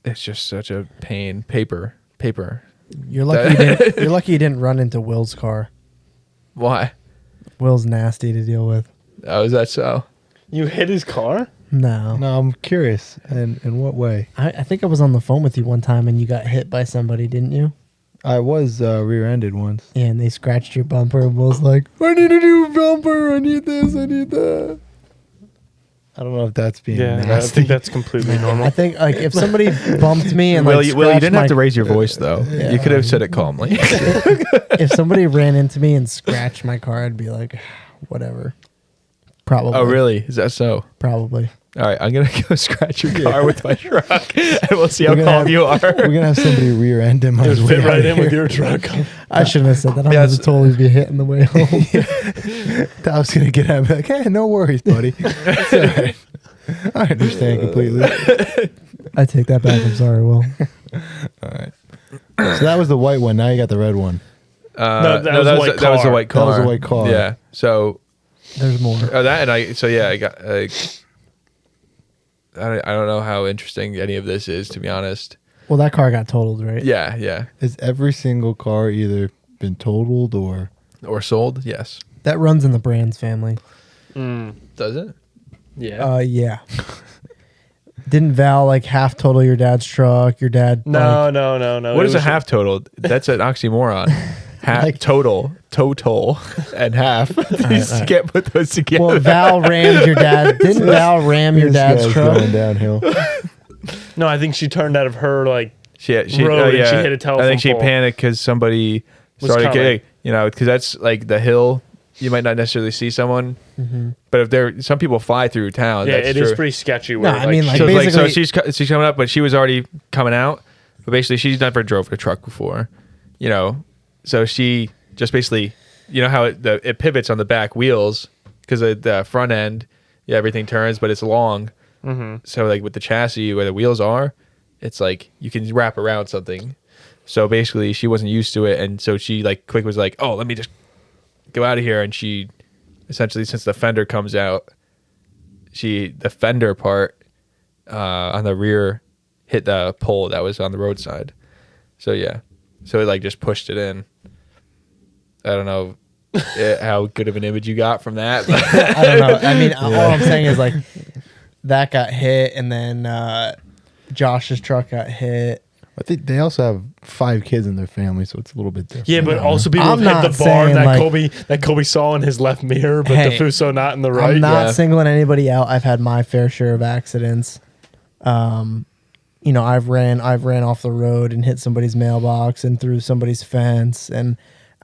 it's just such a pain. Paper. You're lucky you didn't run into Will's car. Why? Will's nasty to deal with. Oh, is that so? You hit his car? No. No, I'm curious. And in what way? I think I was on the phone with you one time and you got hit by somebody, didn't you? I was rear-ended once. Yeah, and they scratched your bumper and Will's like, "I need a new bumper. I need this. I need that." I don't know if that's being Yeah, I nasty. think that's completely normal. I think like if somebody bumped me and Well, like you scratched didn't my, have to raise your voice though. Yeah. You could have said it calmly. if somebody ran into me and scratched my car, I'd be like, whatever. Probably. Oh, really? Is that so? Probably. All right, I'm gonna go scratch your car with my truck, and we'll see how We're gonna calm have- you are. We're gonna have somebody rear-end him on his way Fit out right of in with here. your truck. I shouldn't have said that. I'm Yeah, going to totally be hitting the way home. I was gonna get out and be like, "Hey, no worries, buddy. It's all right. I understand completely." I take that back. I'm sorry, Will. All right. So that was the white one. Now you got the red one. That was a white that was a car. white That car. was a white car. Yeah. So There's more. that and I. So yeah, I got. I don't know how interesting any of this is, to be honest. Well, that car got totaled, right? Yeah. Has every single car either been totaled or? Or sold? Yes. That runs in the Brands family. Does it? Yeah. Yeah. Didn't Val like half total your dad's truck? Your dad? No. What is a half total? That's an oxymoron. Half Like- total, and half. You just can't put those together. Well, Val rammed your dad. Didn't Val ram your This dad's guy's truck? going downhill. No, I think she turned out of her like she road and she hit a telephone I think she pole. panicked because somebody Was started coming. getting, because that's like the hill. You might not necessarily see someone, but if there, some people fly through town. yeah, that's it true. is pretty sketchy. No, Where, I mean, like, So, it's so basically- she's coming up, but she was already coming out. But basically, she's never drove a truck before, So she just basically, how it pivots on the back wheels because the front end, everything turns, but it's long. Mm-hmm. So like with the chassis where the wheels are, it's like you can wrap around something. So basically, she wasn't used to it, and so she quick was like, "Oh, let me just go out of here." And she essentially, since the fender comes out, the fender part on the rear hit the pole that was on the roadside. So yeah, so it just pushed it in. I don't know how good of an image you got from that. But I don't know. I mean, all I'm saying is that got hit, and then Josh's truck got hit. I think they also have 5 kids in their family, so it's a little bit different. Yeah, but also people I'm have hit not the barn saying, that Kobe saw in his left mirror, but Hey, the Fuso not in the right. I'm not yeah. singling anybody out. I've had my fair share of accidents. I've ran off the road and hit somebody's mailbox and through somebody's fence. And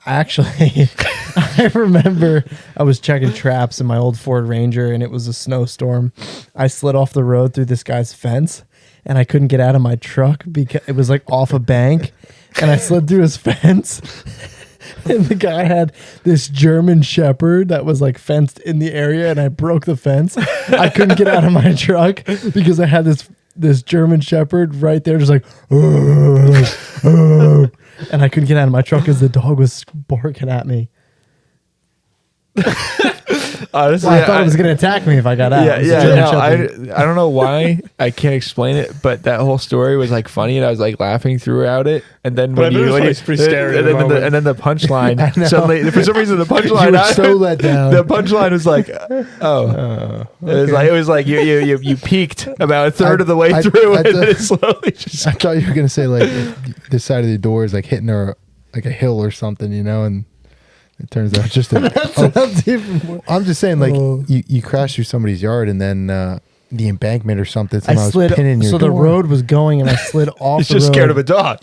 actually, I remember I was checking traps in my old Ford Ranger, and it was a snowstorm. I slid off the road through this guy's fence, and I couldn't get out of my truck because it was off a bank, and I slid through his fence. And the guy had this German Shepherd that was fenced in the area, and I broke the fence. I couldn't get out of my truck because I had this German Shepherd right there, just and I couldn't get out of my truck because the dog was barking at me. Honestly, Well, I thought it was gonna attack me if I got out. Yeah, It was yeah. a German No, Shepherd. I don't know why. I can't explain it, but that whole story was like funny, and I was like laughing throughout it. And then But I when bet you, it was when like you pretty scary and at the then moment. and then the I punchline know. suddenly, for some reason, the punchline. You were so let down. The punchline was like, oh, it was like you peaked about a third of the way through, and then it slowly just. I thought you were gonna say like this side of the door is like hitting her like a hill or something, and it turns out just Sounds even more. I'm just saying like Oh. you crashed through somebody's yard and then the embankment or something. I Somehow was slid. pinning your So the door. road was going, and I slid off. He's the just road. scared of a dog.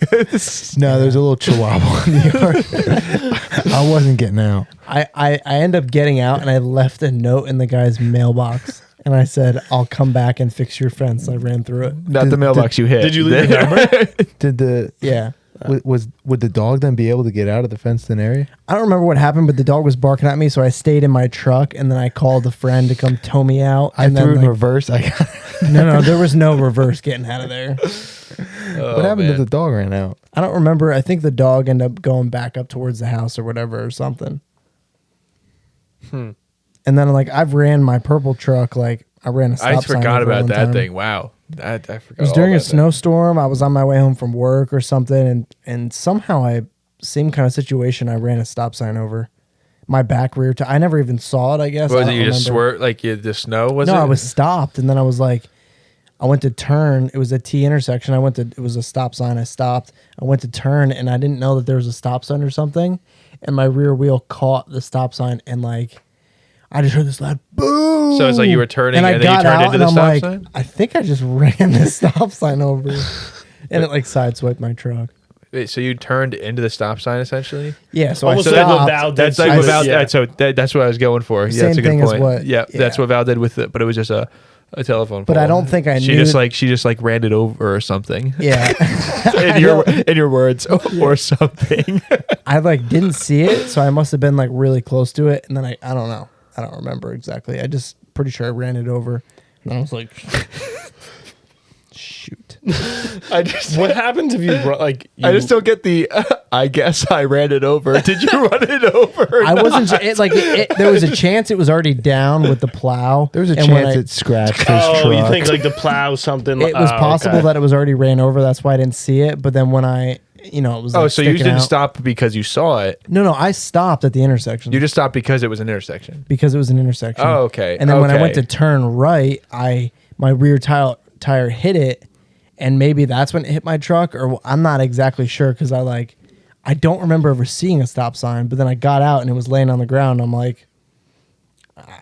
No, there's a little chihuahua in the yard. I wasn't getting out. I ended up getting out, and I left a note in the guy's mailbox, and I said, "I'll come back and fix your fence." I ran through it. Not the mailbox you hit. Did you leave a number? Did the Yeah. would the dog then be able to get out of the fenced-in area? I don't remember what happened, but the dog was barking at me, so I stayed in my truck, and then I called a friend to come tow me out. I and threw it then in reverse. I got no, there was no reverse getting out of there. what happened if the dog ran out? I don't remember. I think the dog ended up going back up towards the house or whatever or something. And then like I've ran my purple truck, like I ran a stop I sign forgot over about one that time. thing. Wow, I forgot. It was all during a about that. snowstorm. I was on my way home from work or something, and somehow same kind of situation. I ran a stop sign over my back rear. I never even saw it. I guess. What was I it? don't You just remember. swerved like the snow was No, it? I was stopped, and then I was like, I went to turn. It was a T intersection. It was a stop sign. I stopped. I went to turn, and I didn't know that there was a stop sign or something. And my rear wheel caught the stop sign, and like, I just heard this loud boom. So it's like you were turning, and I and then you got turned out, into and the I'm stop like, sign? I think I just ran the stop sign over, and it like sideswiped my truck. Wait, so you turned into the stop sign essentially? Yeah, so Almost I like stopped. what Val did. That's like I what s- Val. yeah. That's what I was going for. Yeah, Same that's a good thing as point. what- yeah, that's yeah. what Val did with it, but it was just a telephone. But pole. I don't think I she knew. just like ran it over or something. Yeah, in your words or something. I like didn't see it, so I must have been like really close to it, and then I don't know. I don't remember exactly. I just pretty sure I ran it over, and I was like, shoot. I just What happens if you like? I just don't get the. I guess I ran it over. Did you run it over? I wasn't there was a chance it was already down with the plow. There was a and when chance I- it scratched his Oh, truck. you think like the plow something? it was possible that it was already ran over. That's why I didn't see it. But then when it was. Oh, like, so you sticking didn't out. stop because you saw it. No, I stopped at the intersection. You just stopped because it was an intersection. because it was an intersection. Oh, okay. And then when I went to Okay. turn right, my rear tire hit it, and maybe that's when it hit my truck, or I'm not exactly sure because I don't remember ever seeing a stop sign. But then I got out and it was laying on the ground. I'm like,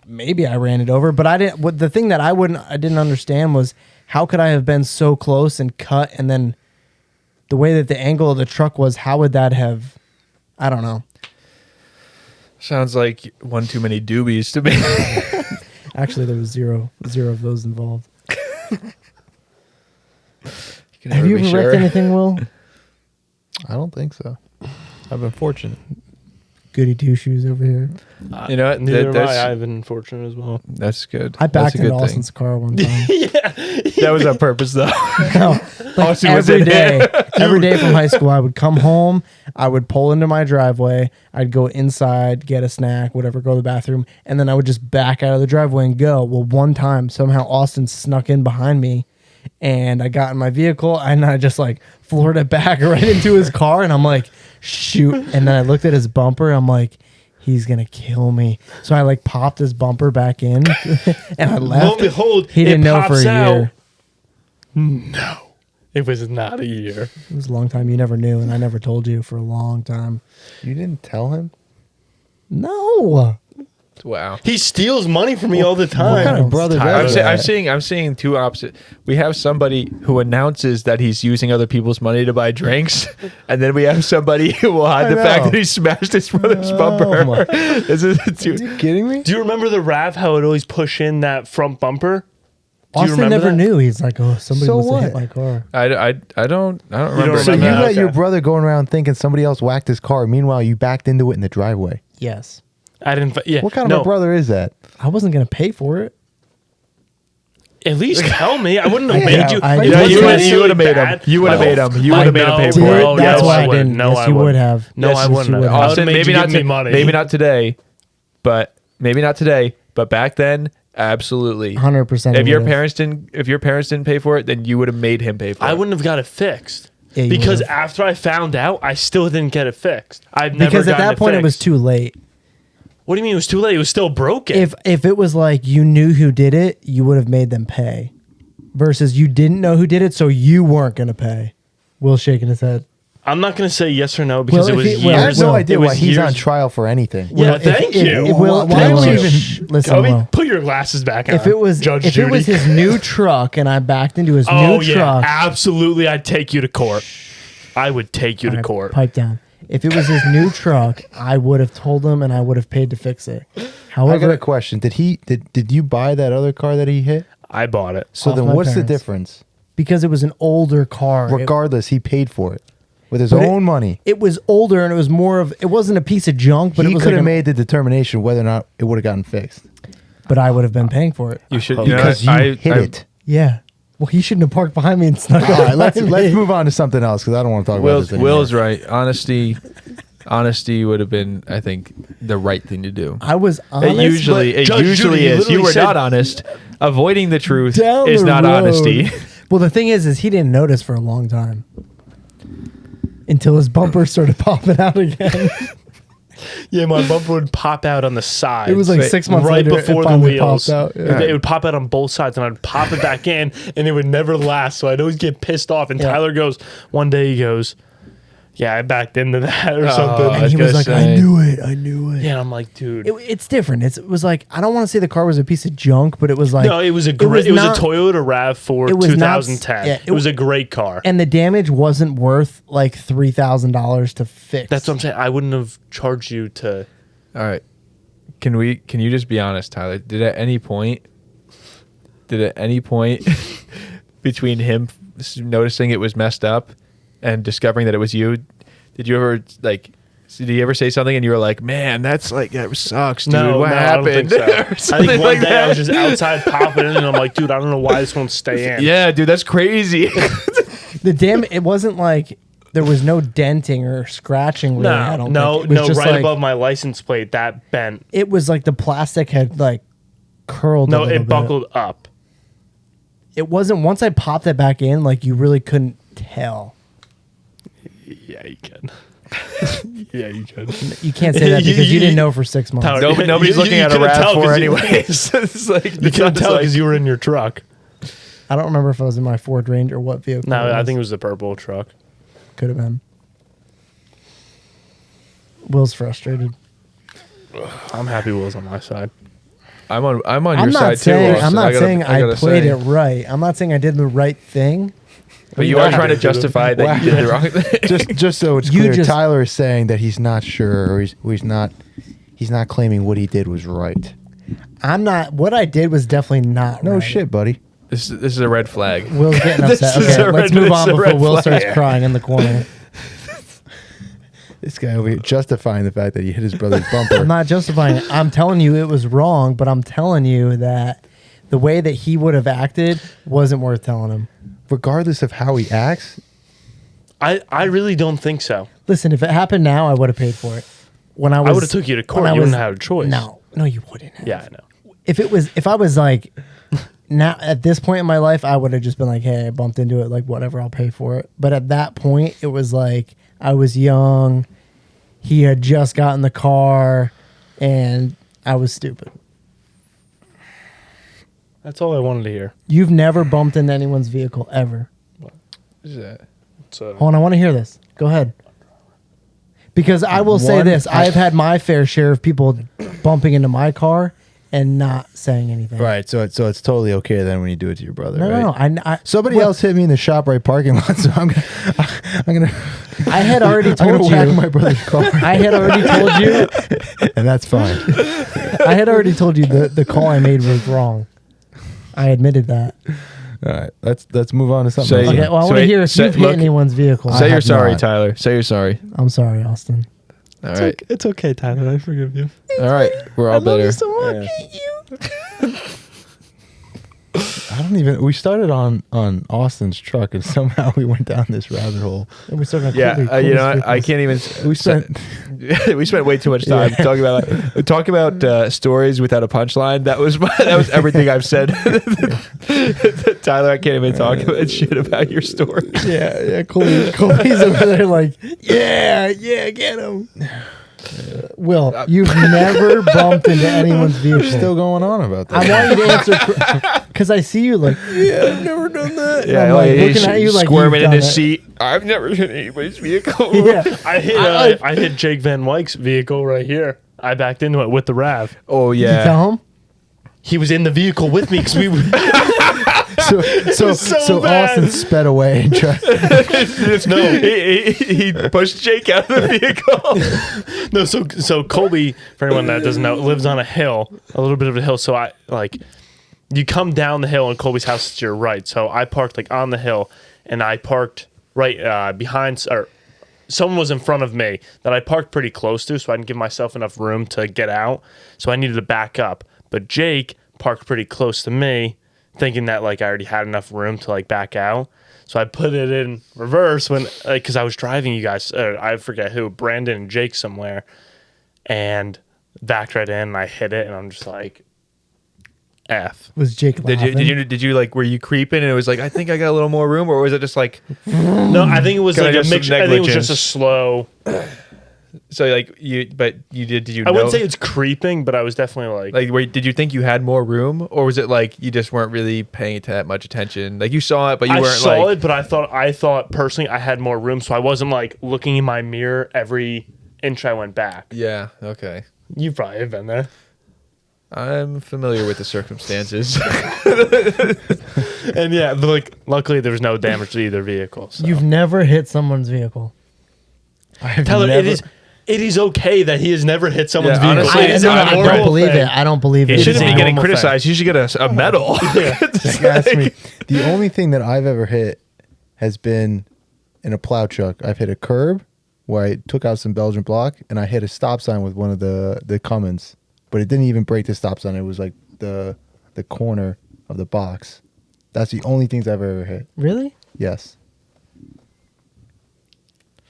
maybe I ran it over, but I didn't. What the thing that I didn't understand was how could I have been so close and cut, and then the way that the angle of the truck was, how would that have? I don't know. Sounds like one too many doobies to me. Actually, there was zero of those involved. can Have never you be ever wrecked sure. anything, Will? I don't think so. I've been fortunate. Goody two shoes over here. You know what? Neither am I. That's- I've been fortunate as well. That's good. I That's backed a good into thing. Austin's car one time. That was on purpose, though. No, like Austin was every in day, every day from high school, I would come home, I would pull into my driveway, I'd go inside, get a snack, whatever, go to the bathroom, and then I would just back out of the driveway and go. Well, one time, somehow Austin snuck in behind me, and I got in my vehicle, and I just like floored it back right into his car, and I'm like, shoot. And then I looked at his bumper, I'm like, he's gonna kill me. So I like popped his bumper back in, and I left. Lo and behold, He didn't it know for pops a out. year. No, it was not a year. It was a long time. You never knew, and I never told you for a long time. You didn't tell him? No. Wow. He steals money from me all the What time. kind of brother Tyler. does I'm that? seeing two opposite. We have somebody who announces that he's using other people's money to buy drinks, and then we have somebody who will hide I the fact know. that he smashed his brother's Oh bumper. my- This is two. Are you kidding me? Do you remember the Rav? How it always push in that front bumper? Do you Austin remember never that? knew. He's like, oh, somebody So must have hit what? my car. I don't remember. So remember you that? let your Okay. brother going around thinking somebody else whacked his car. Meanwhile, you backed into it in the driveway. Yes. I didn't. Yeah. What kind no, of a brother is that? I wasn't going to pay for it. At least tell me. I wouldn't have Yeah, made you. I- It Yeah, wasn't you would- necessarily have made him. bad. You would have Oh, made him. You I would have made him pay know. for it. Oh, That's yes, why I would. didn't. No, Yes, I you would wouldn't. have. No, Yes, I yes, wouldn't you have. would I have. would've made maybe you not give me money. Maybe not today, but maybe not today. But back then, absolutely. 100%. If your parents didn't pay for it, then you would have made him pay for it. I wouldn't have got it fixed. Yeah, you because would've. after I found out, I still didn't get it fixed. I've never Because at gotten that point it was fixed. too late. What do you mean it was too late? It was still broken. If it was like you knew who did it, you would have made them pay. Versus you didn't know who did it, so you weren't going to pay. Will's shaking his head. I'm not going to say yes or no because Well, it was if he- years. well, I have no Will, idea it was why he's years- on trial for anything. Yeah, If- thank you. Will, Why would you even- listen, Kobe, Will. put your glasses back on. If it was Judge if Judy. it was his new truck and I backed into his oh new yeah, truck, absolutely, I'd take you to court. I would take you to Alright, court. pipe down. If it was his new truck, I would have told him and I would have paid to fix it. I got However, a question. Did you buy that other car that he hit? I bought it. So Off then my what's the parents. difference? because it was an older car, Regardless, he paid for it with his But own money. it was older and it was more of it wasn't a piece of junk, but He it was could like have made the determination whether or not it would have gotten fixed. but I would have been paying for it. You should Because you hit it. Yeah. Well, he shouldn't have parked behind me and snuck All up right, let's behind me. move on to something else because I don't want to talk about this anymore. Will's right. Honesty would have been, I think, the right thing to do. I was It honest. usually but Judge is. Judy You literally were said- not honest. Avoiding the truth down is the not road. honesty. Well, the thing is he didn't notice for a long time until his bumper started popping out again. Yeah, my bumper would pop out on the side. It was like 6 months right later, it before the finally wheels. popped out, yeah. It would pop out on both sides, and I'd pop it back in, and it would never last. So I'd always get pissed off. And Yeah. Tyler goes, one day he goes, "Yeah, I backed into that or Oh, something." I And was he was gonna like, say- I knew it. Yeah, and I'm like, dude. It's different. It was like I don't want to say the car was a piece of junk, but it was like No, it was a great. It was not- a Toyota Rav4 it was not- 2010. yeah, it was a great car. and the damage wasn't worth like $3,000 to fix. That's what I'm saying. I wouldn't have charged you to. All right. Can you just be honest, Tyler? Did at any point between him noticing it was messed up and discovering that it was you, did you ever did he ever say something and you were like, "Man, that sucks, dude. What happened?" I don't Or think so. I something think one like day I was that. just outside popping in, and I'm like, dude, I don't know why this won't stay in. Yeah, dude, that's crazy. the damage. It wasn't like there was no denting or scratching. Really, I don't No, think. It was just right like, above my license plate, that bent. It was like the plastic had like curled. No, a little it bit. buckled up. It wasn't. Once I popped it back in, like you really couldn't tell. Yeah, you can. Yeah, you can. You can't say that because you didn't know for 6 months. Tyler, Nobody's You- looking you at a couldn't tell 'cause RAV4 you- anyways. It's like You couldn't tell because you were in your truck. I don't remember if I was in my Ford Ranger or what vehicle. No, it I was. think it was the purple truck. Could have been. Will's frustrated. I'm happy Will's on my side. I'm on your I'm side not saying too. Austin. I'm not gotta- saying I gotta played say. it right. I'm not saying I did the right thing. But you are trying to justify that you did the wrong thing. just so it's You clear, just- Tyler is saying that he's not sure, or he's not claiming what he did was right. I'm not. What I did was definitely not. No right. shit, buddy. This is a red flag. Will's getting This upset. is Okay, a let's red- move this on is a before red Will flag. starts crying in the corner. This guy over here justifying the fact that he hit his brother's bumper. I'm not justifying it. I'm telling you it was wrong, but I'm telling you that the way that he would have acted wasn't worth telling him. Regardless of how he acts, I really don't think so. Listen, if it happened now, I would have paid for it. When I I was, would have took you to court. when I You was- wouldn't have had a choice. No, you wouldn't have. Yeah, I know. If I was like now at this point in my life, I would have just been like, hey, I bumped into it, like whatever, I'll pay for it. But at that point, it was like I was young. He had just gotten the car, and I was stupid. That's all I wanted to hear. You've never bumped into anyone's vehicle ever. What is that? So Hold on, I want to hear this. Go ahead. Because I will say this, I've had my fair share of people bumping into my car and not saying anything. right? So it's totally okay then when you do it to your brother. No, right? no. Somebody well, else hit me in the ShopRite parking lot, so I'm gonna I had already I'm gonna told whack you. my brother's car, I had already told you. and that's fine. I had already told you the call I made was wrong. I admitted that. All right, let's move on to something Say- else. Okay, well, I want to hear if you've hit anyone's vehicle. Say you're have sorry, not. Tyler. Say you're sorry. I'm sorry, Austin. All right. it's okay, Tyler. I forgive you. All right. We're all better. much. I don't even. We started on Austin's truck, and somehow we went down this rabbit hole. And we still got Yeah. Colby- You know, Colby's what? I vehicles. can't even. We spent We spent way too much time talking about stories without a punchline. That was everything I've said. Tyler, I can't even talk about shit about your story. Yeah. Colby's over there like, yeah, get him. Will, you've never bumped into anyone's vehicle. Still going on about that. I want you to answer because I see you like, yeah, I've never done that. Yeah, I'm like he's looking at you like squirming you've in his done it. seat. I've never hit anybody's vehicle. Yeah, I hit Jake Van Wyck's vehicle right here. I backed into it with the RAV. Oh Did you yeah. tell him? He was in the vehicle with me because we were. So bad. Austin sped away and tried. No, he pushed Jake out of the vehicle. No, so Colby, for anyone that doesn't know, lives on a hill, a little bit of a hill. So you come down the hill and Colby's house is to your right. So I parked like on the hill, and I parked right behind, or someone was in front of me that I parked pretty close to, so I didn't give myself enough room to get out. So I needed to back up. But Jake parked pretty close to me, thinking that like I already had enough room to like back out. So I put it in reverse when, because I was driving you guys, I forget who, Brandon and Jake somewhere, and backed right in and I hit it, and I'm just like, F. Was Jake laughing? Did you like, were you creeping and it was like, I think I got a little more room, or was it just like, No, I think it was Kinda like a just some mixture. I think it was just a negligence. slow. so like did you I know, wouldn't say it's creeping, but I was definitely like did you think you had more room, or was it like you just weren't really paying that much attention? Like you saw it, but you I weren't saw like, it, but I thought personally I had more room, so I wasn't like looking in my mirror every inch I went back. yeah, okay. You probably have been there. I'm familiar with the circumstances. And yeah, but like luckily there was no damage to either vehicle. So. You've never hit someone's vehicle. Tell her it is okay that he has never hit someone's Yeah, vehicle. honestly, It is no, a I I normal don't believe thing. it. I don't believe You it. shouldn't a be getting normal criticized. You should get a medal. Just ask me. The only thing that I've ever hit has been in a plow truck. I've hit a curb where I took out some Belgian block, and I hit a stop sign with one of the Cummins, but it didn't even break the stop sign. It was like the corner of the box. That's the only things I've ever hit. Really? Yes.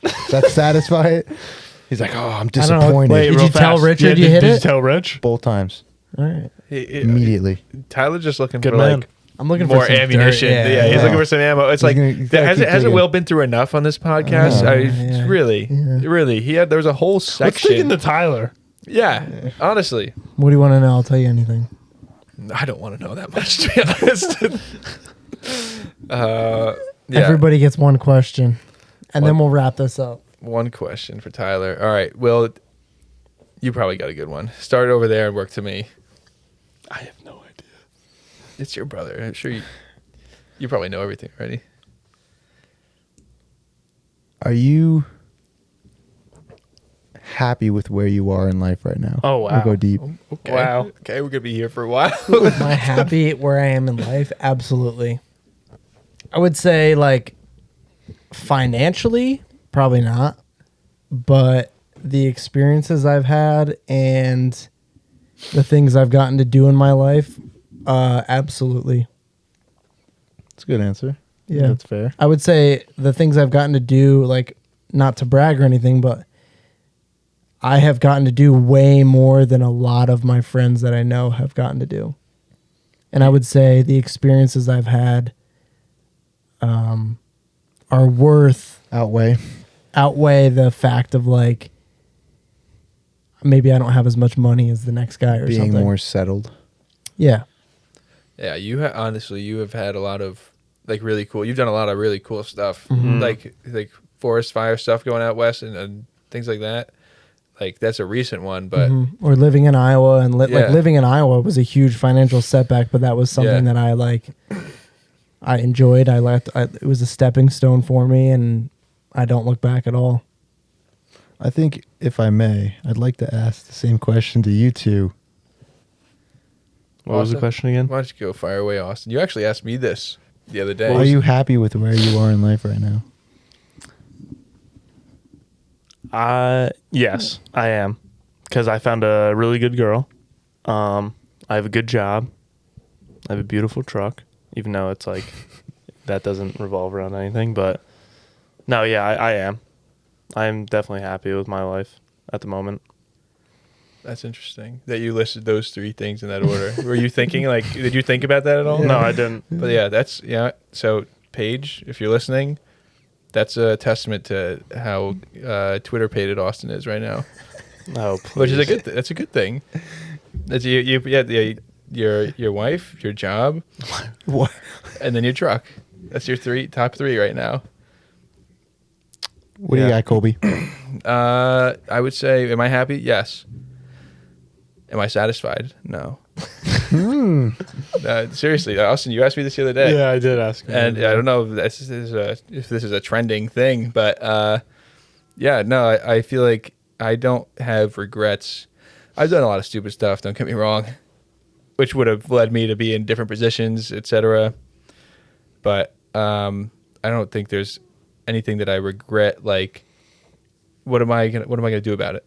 Does that satisfy it? He's like, oh, I'm don't know. disappointed. Wait, Did real you tell fast. Richard you hit did it? you tell Rich? Both times. All right. Immediately. Tyler's just looking Good for man. like I'm looking more for some ammunition. dirt. Yeah, he's looking for some ammo. It's He's like gonna- he's gotta keep hasn't digging. Will been through enough on this podcast? Yeah. Really, he had. There was a whole Let's dig section. into Tyler. Yeah, honestly, What do you want to know? I'll tell you anything. I don't want to know that much, to be honest. Yeah. Everybody gets one question, and then we'll wrap this up. One question for Tyler. All right, Will, you probably got a good one. Start over there and work to me. I have no idea. It's your brother. I'm sure you probably know everything already. Are you happy with where you are in life right now? Oh, wow. We'll go deep. Okay. Wow. Okay, we're gonna be here for a while. Am I happy where I am in life? Absolutely. I would say like financially, probably not, but the experiences I've had and the things I've gotten to do in my life, absolutely. That's a good answer. Yeah. That's fair. I would say the things I've gotten to do, like not to brag or anything, but I have gotten to do way more than a lot of my friends that I know have gotten to do. And I would say the experiences I've had are Outweigh. outweigh the fact of like maybe I don't have as much money as the next guy or Being something. more settled. Yeah. Yeah, honestly, you have had a lot of like really cool. You've done a lot of really cool stuff, Mm-hmm. like forest fire stuff going out west and things like that. Like that's a recent one, but Mhm. Or living in Iowa and like Yeah. living in Iowa was a huge financial setback, but that was something Yeah. that I enjoyed. It was a stepping stone for me, and I don't look back at all. I think, if I may, I'd like to ask the same question to you two. What was the Austin? question again? Why don't you go fire away, Austin? You actually asked me this the other day. Are you happy with where you are in life right now? Yes, I am, because I found a really good girl. I have a good job. I have a beautiful truck, even though it's like that doesn't revolve around anything. But no, yeah, I am. I am definitely happy with my life. at the moment. That's interesting that you listed those 3 things in that order. Were you thinking like, did you think about that at all? No, I didn't. But yeah. So Paige, if you're listening, that's a testament to how Twitter-pated Austin is right now. No, please. Which is a good. That's a good thing. That's your wife, your job, What? and then your truck. That's your top 3 right now. What do you got, Colby? I would say, am I happy? Yes. Am I satisfied? No. Seriously, Austin, you asked me this the other day. Yeah, I did ask. And I don't know if this is a trending thing, but I feel like I don't have regrets. I've done a lot of stupid stuff, don't get me wrong, which would have led me to be in different positions, etc. But I don't think there's anything that I regret. Like, what am I gonna do about it?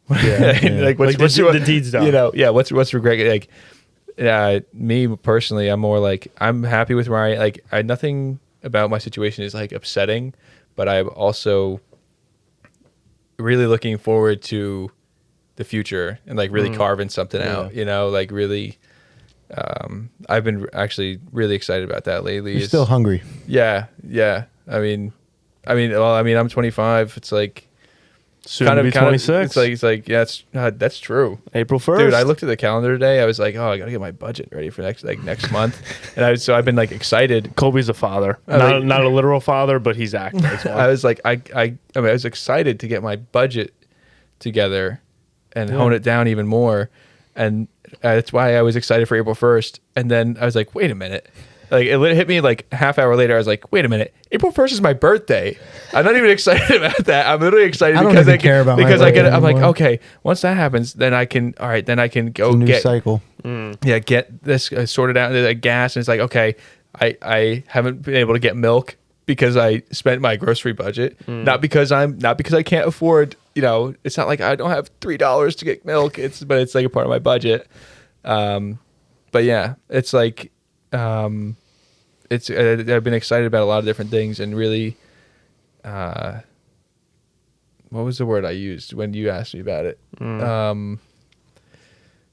Like, what's the deed's done. You know, yeah. What's regret? Like, me personally, I'm more like, I'm happy with where I nothing about my situation is like upsetting, but I'm also really looking forward to the future and like really carving something out. You know, like really. I've been actually really excited about that lately. You're still hungry. Yeah. I mean, I'm 25. It's like Soon to be 26. It's like yeah, that's true. April 1st. Dude, I looked at the calendar today. I was like, oh, I gotta get my budget ready for next month, and I've been like excited. Colby's a father, not a literal father, but he's acting as one. I was like, I was excited to get my budget together and hone it down even more, and that's why I was excited for April 1st. And then I was like, wait a minute. Like, it hit me like half hour later. I was like, wait a minute. April 1st is my birthday. I'm not even excited about that. I'm literally excited because I care about because my I get it. I'm birthday like, okay, once that happens, then I can go It's a new get cycle. get this sorted out. The gas, and it's like, okay, I haven't been able to get milk because I spent my grocery budget. Not because I can't afford. You know, it's not like I don't have $3 to get milk. But it's like a part of my budget. But yeah, it's like. I've been excited about a lot of different things, and really, what was the word I used when you asked me about it?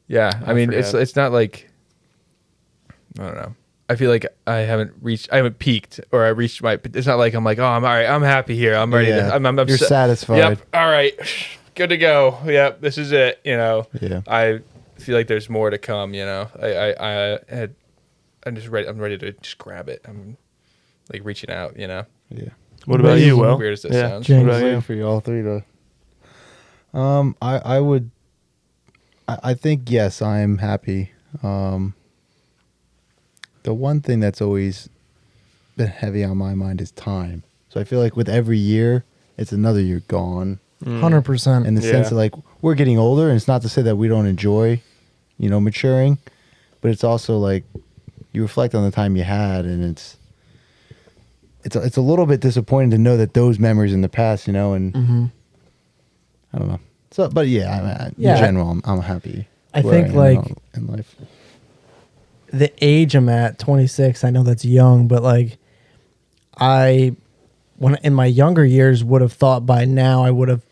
Yeah, I mean, forget. it's not like, I don't know. I feel like I haven't peaked, or I reached my. It's not like I'm like, oh, I'm all right. I'm happy here. I'm ready. Yeah. I'm You're satisfied. Yep. All right. Good to go. Yep. This is it. You know. Yeah. I feel like there's more to come. You know. I'm ready to just grab it. I'm like reaching out, you know. Yeah. What about you, Will? Weird as this Yeah. sounds. James. What about Waiting you? for you all 3 to. I think yes, I am happy. The one thing that's always been heavy on my mind is time. So I feel like with every year, it's another year gone. 100%. In the sense of like we're getting older, and it's not to say that we don't enjoy, maturing, but it's also like you reflect on the time you had, and it's a little bit disappointing to know that those memories in the past, and I don't know. So, but yeah, in general, I'm happy. I where think am like in life. the age I'm at, 26, I know that's young, but like when in my younger years would have thought by now I would have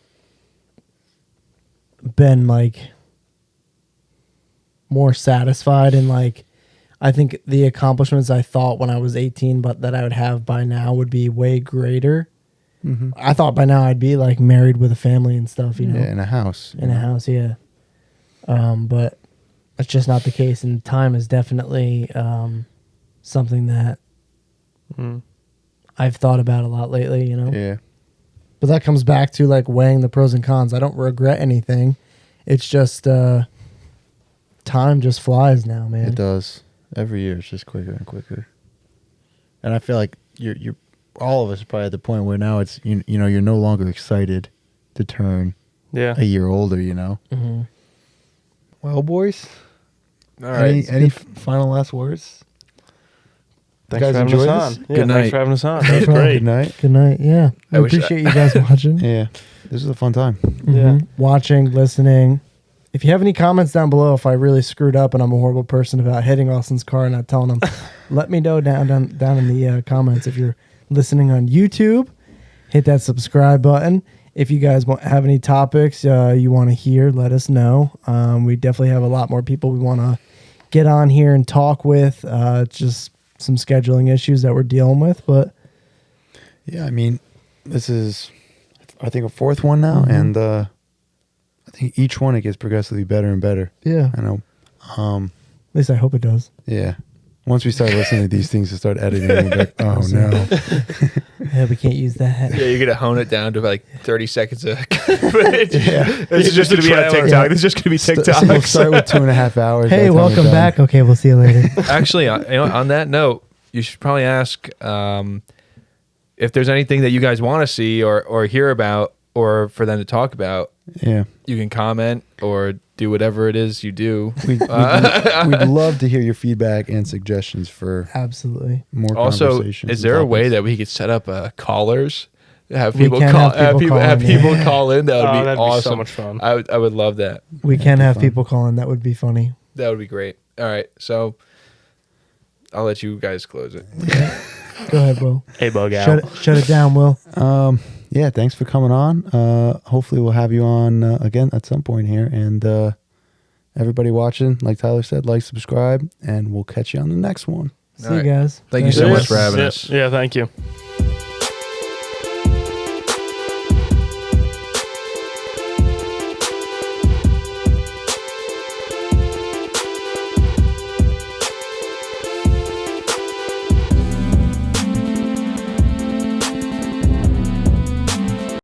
been like more satisfied, and like I think the accomplishments I thought when I was 18 but that I would have by now would be way greater. I thought by now I'd be like married with a family and stuff, you know. Yeah, in a house. In a house, yeah. But that's just not the case, and time is definitely something that I've thought about a lot lately, you know. Yeah. But that comes back to like weighing the pros and cons. I don't regret anything. It's just time just flies now, man. It does. Every year it's just quicker and quicker. And I feel like you're all of us are probably at the point where now it's you're no longer excited to turn a year older, Mm-hmm. Well, boys, All right. any final last words? Thanks guys for having enjoy us this? on. Yeah, Good night. thanks for having us on. That was great. Good night. Good night. Yeah. I I wish appreciate you guys watching. Yeah, this was a fun time. Yeah. Watching, listening. If you have any comments down below, if I really screwed up and I'm a horrible person about hitting Austin's car and not telling him, let me know down in the comments. If you're listening on YouTube, hit that subscribe button. if you guys have any topics you want to hear, let us know. We definitely have a lot more people we want to get on here and talk with. Just some scheduling issues that we're dealing with, but Yeah, I mean, this is, I think, a fourth one now, and I think each one it gets progressively better and better. yeah, I know. at least I hope it does. Yeah. Once we start listening to these things and start editing, we'll be like, oh no. Yeah, we can't use that. Yeah, you're gonna hone it down to like 30 seconds of footage. Yeah. This is just gonna be on TikTok. Yeah. This is just gonna be We'll TikTok. start with 2.5 hours. by Hey, the time we're welcome done. back. Okay, we'll see you later. Actually, on that note, you should probably ask if there's anything that you guys want to see or hear about, or for them to talk about. Yeah. You can comment or do whatever it is you do. We'd love to hear your feedback and suggestions for Absolutely. more Also, conversations. is and there a way topics. that we could set up callers? Have We people can call. have people Have call in, people yeah. call in. That would be that'd awesome. be so much fun. I would love that. We can have fun. people calling. That would be funny. That would be great. All right, so I'll let you guys close it. Go ahead, Will. Hey, bug out. Shut it down, Will. Yeah, thanks for coming on. Hopefully we'll have you on again at some point here. And everybody watching, like Tyler said, like, subscribe, and we'll catch you on the next one. See you guys. Thank you so Thanks. much for having us. Yeah, thank you.